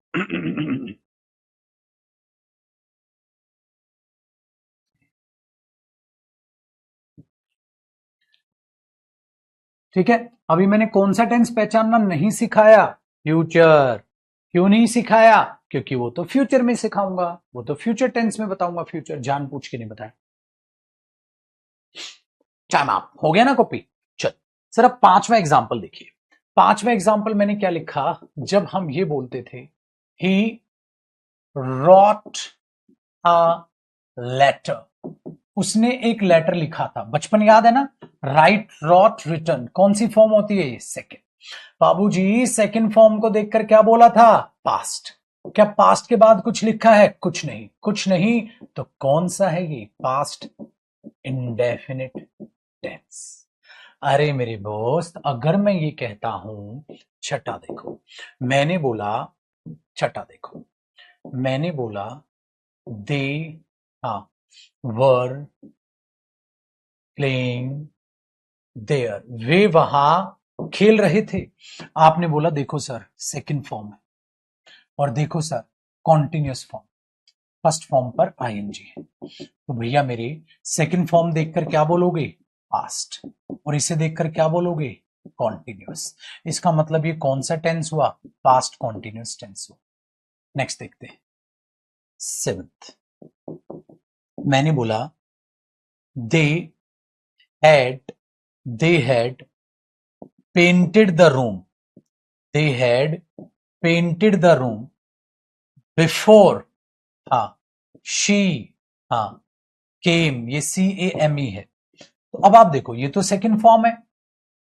ठीक है, अभी मैंने कौन सा टेंस पहचानना नहीं सिखाया? फ्यूचर। क्यों नहीं सिखाया? क्योंकि वो तो फ्यूचर में सिखाऊंगा, वो तो फ्यूचर टेंस में बताऊंगा। फ्यूचर जान पूछ के नहीं बताया। टाइम आप हो गया ना कॉपी? चल सर अब पांचवा एग्जाम्पल देखिए। पांचवा एग्जाम्पल मैंने क्या लिखा? जब हम ये बोलते थे ही रॉट अ लेटर, उसने एक लेटर लिखा था। बचपन याद है ना? राइट रॉट रिटर्न कौन सी फॉर्म होती है? सेकंड। बाबूजी सेकंड फॉर्म को देखकर क्या बोला था? पास्ट। क्या पास्ट के बाद कुछ लिखा है? कुछ नहीं। कुछ नहीं तो कौन सा है ये? Past indefinite tense. अरे मेरे दोस्त अगर मैं ये कहता हूं, छठा देखो, मैंने बोला, छठा देखो, मैंने बोला दे, हाँ, वर प्लेइंग देयर, वे वहां खेल रहे थे। आपने बोला देखो सर सेकंड फॉर्म है, और देखो sir continuous form, first form पर आईएनजी है। तो भैया मेरे सेकंड फॉर्म देखकर क्या बोलोगे? पास्ट। और इसे देखकर क्या बोलोगे? कॉन्टिन्यूअस। इसका मतलब ये कौन सा टेंस हुआ? पास्ट कॉन्टिन्यूअस टेंस हुआ। नेक्स्ट देखते हैं, सेवेंथ। मैंने बोला they had, they had painted the room, they had painted the room before, हाँ, शी, हाँ, केम, ये CAME है। तो अब आप देखो ये तो सेकंड फॉर्म है,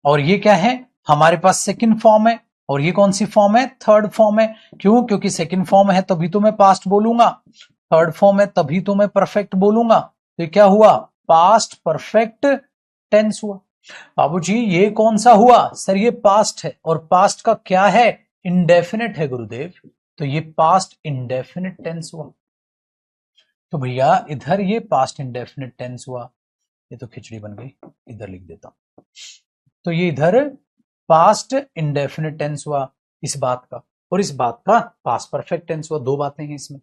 और ये क्या है? हमारे पास सेकंड फॉर्म है, और ये कौन सी फॉर्म है? थर्ड फॉर्म है। क्यों? क्योंकि सेकंड फॉर्म है तभी तो मैं पास्ट बोलूंगा, थर्ड फॉर्म है तभी तो मैं परफेक्ट बोलूंगा। तो क्या हुआ? पास्ट परफेक्ट टेंस हुआ। बाबूजी ये कौन सा हुआ? सर ये पास्ट है, और पास्ट का क्या है? इंडेफिनिट है गुरुदेव। तो ये पास्ट इंडेफिनिट टेंस हुआ। तो भैया इधर ये पास्ट इंडेफिनिट टेंस हुआ, ये तो खिचड़ी बन गई, इधर लिख देता हूं। तो ये इधर पास्ट इंडेफिनिट टेंस हुआ इस बात का, और इस बात का पास्ट परफेक्ट टेंस हुआ। दो बातें हैं इसमें।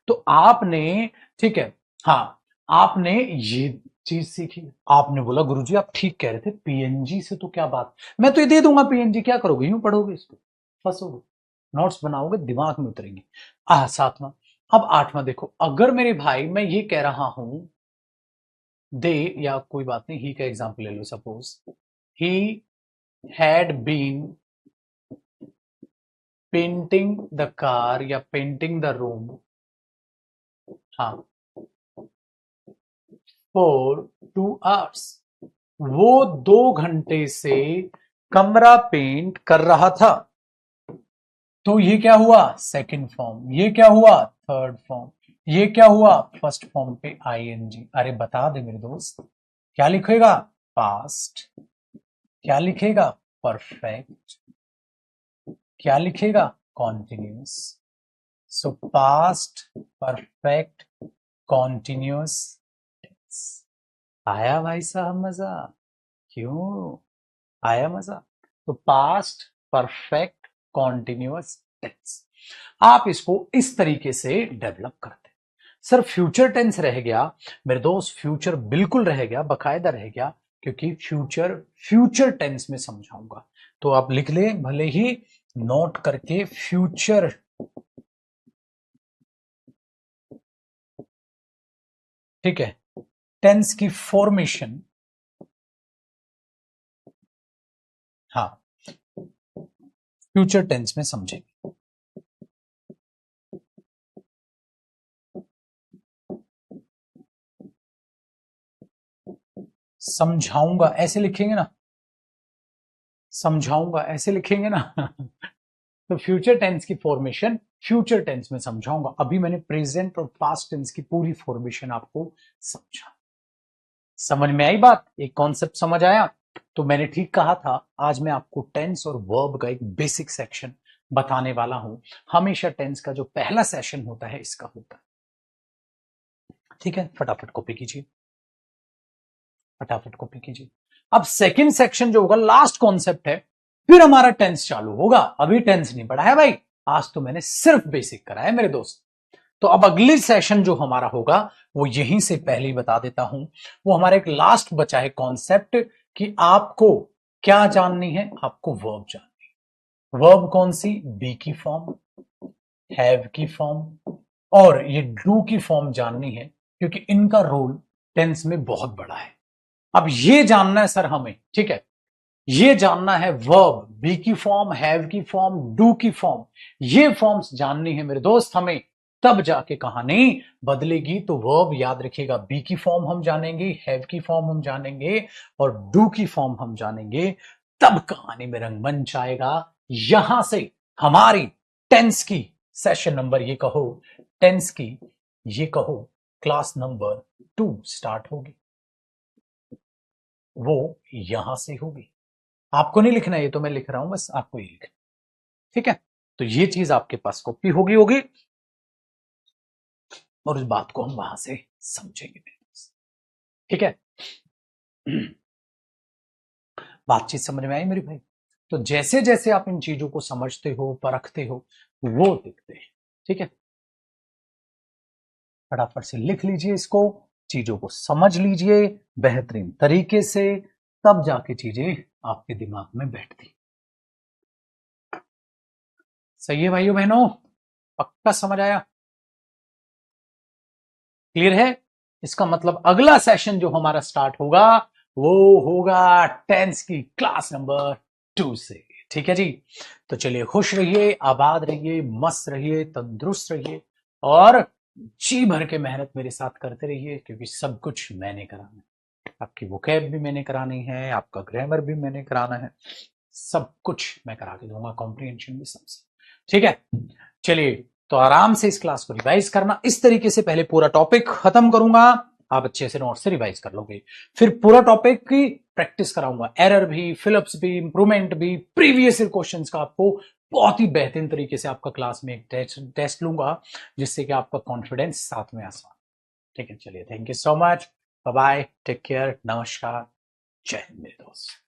तो आपने, ठीक है, हाँ, आपने ये चीज सीखी। आपने बोला गुरुजी आप ठीक कह रहे थे, PNG से तो क्या बात, मैं तो ये दे दूंगा PNG, क्या करोगे? यूं पढ़ोगे इसको, फंसोगे, नोट्स बनाओगे, दिमाग में उतरेंगे। सातवां। अब आठवां देखो, अगर मेरे भाई मैं ये कह रहा हूं दे, या कोई बात नहीं ही का एग्जांपल ले लो, suppose he had been painting the car या पेंटिंग द रूम, हाँ, फॉर 2 hours, वो 2 घंटे से कमरा पेंट कर रहा था। तो ये क्या हुआ, सेकंड फॉर्म, ये क्या हुआ, थर्ड फॉर्म, ये क्या हुआ, फर्स्ट फॉर्म पे आईएनजी। अरे बता दे मेरे दोस्त, क्या लिखेगा, पास्ट, क्या लिखेगा, परफेक्ट, क्या लिखेगा, कॉन्टिन्यूस। सो पास्ट परफेक्ट कॉन्टिन्यूस। आया भाई साहब मजा, क्यों आया मजा। तो पास्ट परफेक्ट कॉन्टिन्यूअस टेंस, आप इसको इस तरीके से डेवलप करते हैं। सर फ्यूचर टेंस रह गया मेरे दोस्त, फ्यूचर बिल्कुल रह गया, बकायदा रह गया, क्योंकि फ्यूचर फ्यूचर टेंस में समझाऊंगा। तो आप लिख ले भले ही नोट करके, फ्यूचर ठीक है, टेंस की फॉर्मेशन, हाँ, फ्यूचर टेंस में समझेंगे। समझाऊंगा ऐसे लिखेंगे ना, समझाऊंगा ऐसे लिखेंगे ना तो फ्यूचर टेंस की फॉर्मेशन फ्यूचर टेंस में समझाऊंगा। अभी मैंने प्रेजेंट और पास्ट टेंस की पूरी फॉर्मेशन आपको समझा। समझ में आई बात, एक कॉन्सेप्ट समझ आया। तो मैंने ठीक कहा था, आज मैं आपको टेंस और वर्ब का एक बेसिक सेक्शन बताने वाला हूं। हमेशा टेंस का जो पहला सेशन होता है इसका होता है। ठीक है, फटाफट कॉपी कीजिए, फटाफट कॉपी कीजिए। अब सेकंड सेक्शन जो होगा, लास्ट कॉन्सेप्ट है, फिर हमारा टेंस चालू होगा। अभी टेंस नहीं पढ़ा है भाई, आज तो मैंने सिर्फ बेसिक करा है मेरे दोस्त। तो अब अगली सेशन जो हमारा होगा वो यहीं से पहले ही बता देता हूं, वो हमारा एक लास्ट बचा है कॉन्सेप्ट, कि आपको क्या जाननी है, आपको वर्ब जाननी है। वर्ब कौन सी, बी की फॉर्म, हैव की फॉर्म और ये डू की फॉर्म जाननी है, क्योंकि इनका रोल टेंस में बहुत बड़ा है। अब ये जानना है सर हमें, ठीक है, ये जानना है वर्ब बी की फॉर्म, हैव की फॉर्म, डू की फॉर्म, ये फॉर्म्स जाननी है मेरे दोस्त हमें, तब जाके कहानी बदलेगी। तो वर्ब याद रखिएगा, बी की फॉर्म हम जानेंगे, हैव की फॉर्म हम जानेंगे और डू की फॉर्म हम जानेंगे, तब कहानी में रंगमंच आएगा। यहां से हमारी टेंस की सेशन नंबर, ये कहो टेंस की, ये कहो क्लास नंबर 2 स्टार्ट होगी। वो यहां से होगी, आपको नहीं लिखना, ये तो मैं लिख रहा हूं, बस आपको ये लिखना, ठीक है। तो ये चीज आपके पास कॉपी होगी और उस बात को हम वहां से समझेंगे, ठीक है। बातचीत समझ में आई मेरी भाई। तो जैसे जैसे आप इन चीजों को समझते हो, परखते हो, वो दिखते हैं, ठीक है। फटाफट से लिख लीजिए इसको, चीजों को समझ लीजिए बेहतरीन तरीके से, तब जाके चीजें आपके दिमाग में बैठती। सही है भाइयों बहनों, पक्का समझ आया, क्लियर है। इसका मतलब अगला सेशन जो हमारा स्टार्ट होगा वो होगा टेंस की क्लास नंबर 2 से, ठीक है जी। तो चलिए, खुश रहिए, आबाद रहिए, मस्त रहिए, तंदुरुस्त रहिए और जी भर के मेहनत मेरे साथ करते रहिए, क्योंकि सब कुछ मैंने कराना है। आपकी वोकैब भी मैंने करानी है, आपका ग्रामर भी मैंने कराना है, सब कुछ मैं करा के दूंगा, कॉम्प्रिहेंशन भी सबसे, ठीक है। चलिए, तो आराम से इस क्लास को रिवाइज करना। इस तरीके से पहले पूरा टॉपिक खत्म करूंगा, आप अच्छे से नोट से रिवाइज कर लोगे, फिर पूरा टॉपिक की प्रैक्टिस कराऊंगा, एरर भी, फिलअप्स भी, इंप्रूवमेंट भी, प्रीवियस क्वेश्चंस का आपको बहुत ही बेहतरीन तरीके से आपका क्लास में एक टेस्ट लूंगा, जिससे कि आपका कॉन्फिडेंस साथ में आसान, ठीक है। चलिए, thank you so much, bye bye, take care, नमस्कार, जय हिंद मेरे दोस्त।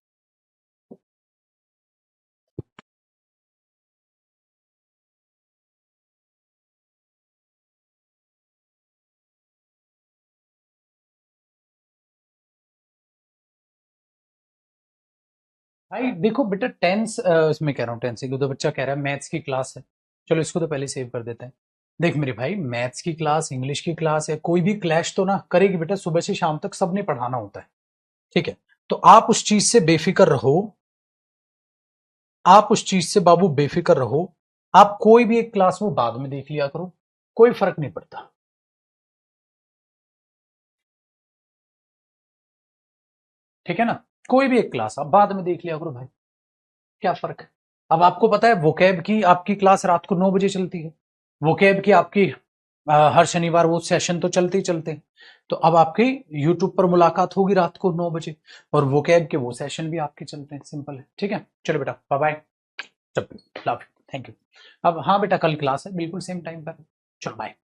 भाई देखो बेटा, टेंस इसमें कह रहा हूँ, टेंस की तो बच्चा कह रहा है मैथ्स की क्लास है, चलो इसको तो पहले सेव कर देते हैं। देख मेरे भाई, मैथ्स की क्लास, इंग्लिश की क्लास है, कोई भी क्लैश तो ना करेगी बेटा, सुबह से शाम तक सबने पढ़ाना होता है, ठीक है। तो आप उस चीज से बेफिक्र रहो, आप उस चीज से बाबू बेफिक्र रहो, आप कोई भी एक क्लास वो बाद में देख लिया करो, कोई फर्क नहीं पड़ता। ठीक है ना, कोई भी एक क्लास आप बाद में देख लिया करो भाई, क्या फर्क है। अब आपको पता है वोकैब की आपकी क्लास रात को 9 बजे चलती है, वोकैब की आपकी हर शनिवार वो सेशन तो चलते ही चलते हैं। तो अब आपकी यूट्यूब पर मुलाकात होगी रात को 9 बजे, और वोकैब के वो सेशन भी आपके चलते हैं। सिंपल है, ठीक है, चलो बेटा बाय बाय, चल लव, थैंक यू। अब हाँ बेटा, कल क्लास है बिल्कुल सेम टाइम पर, चलो बाय।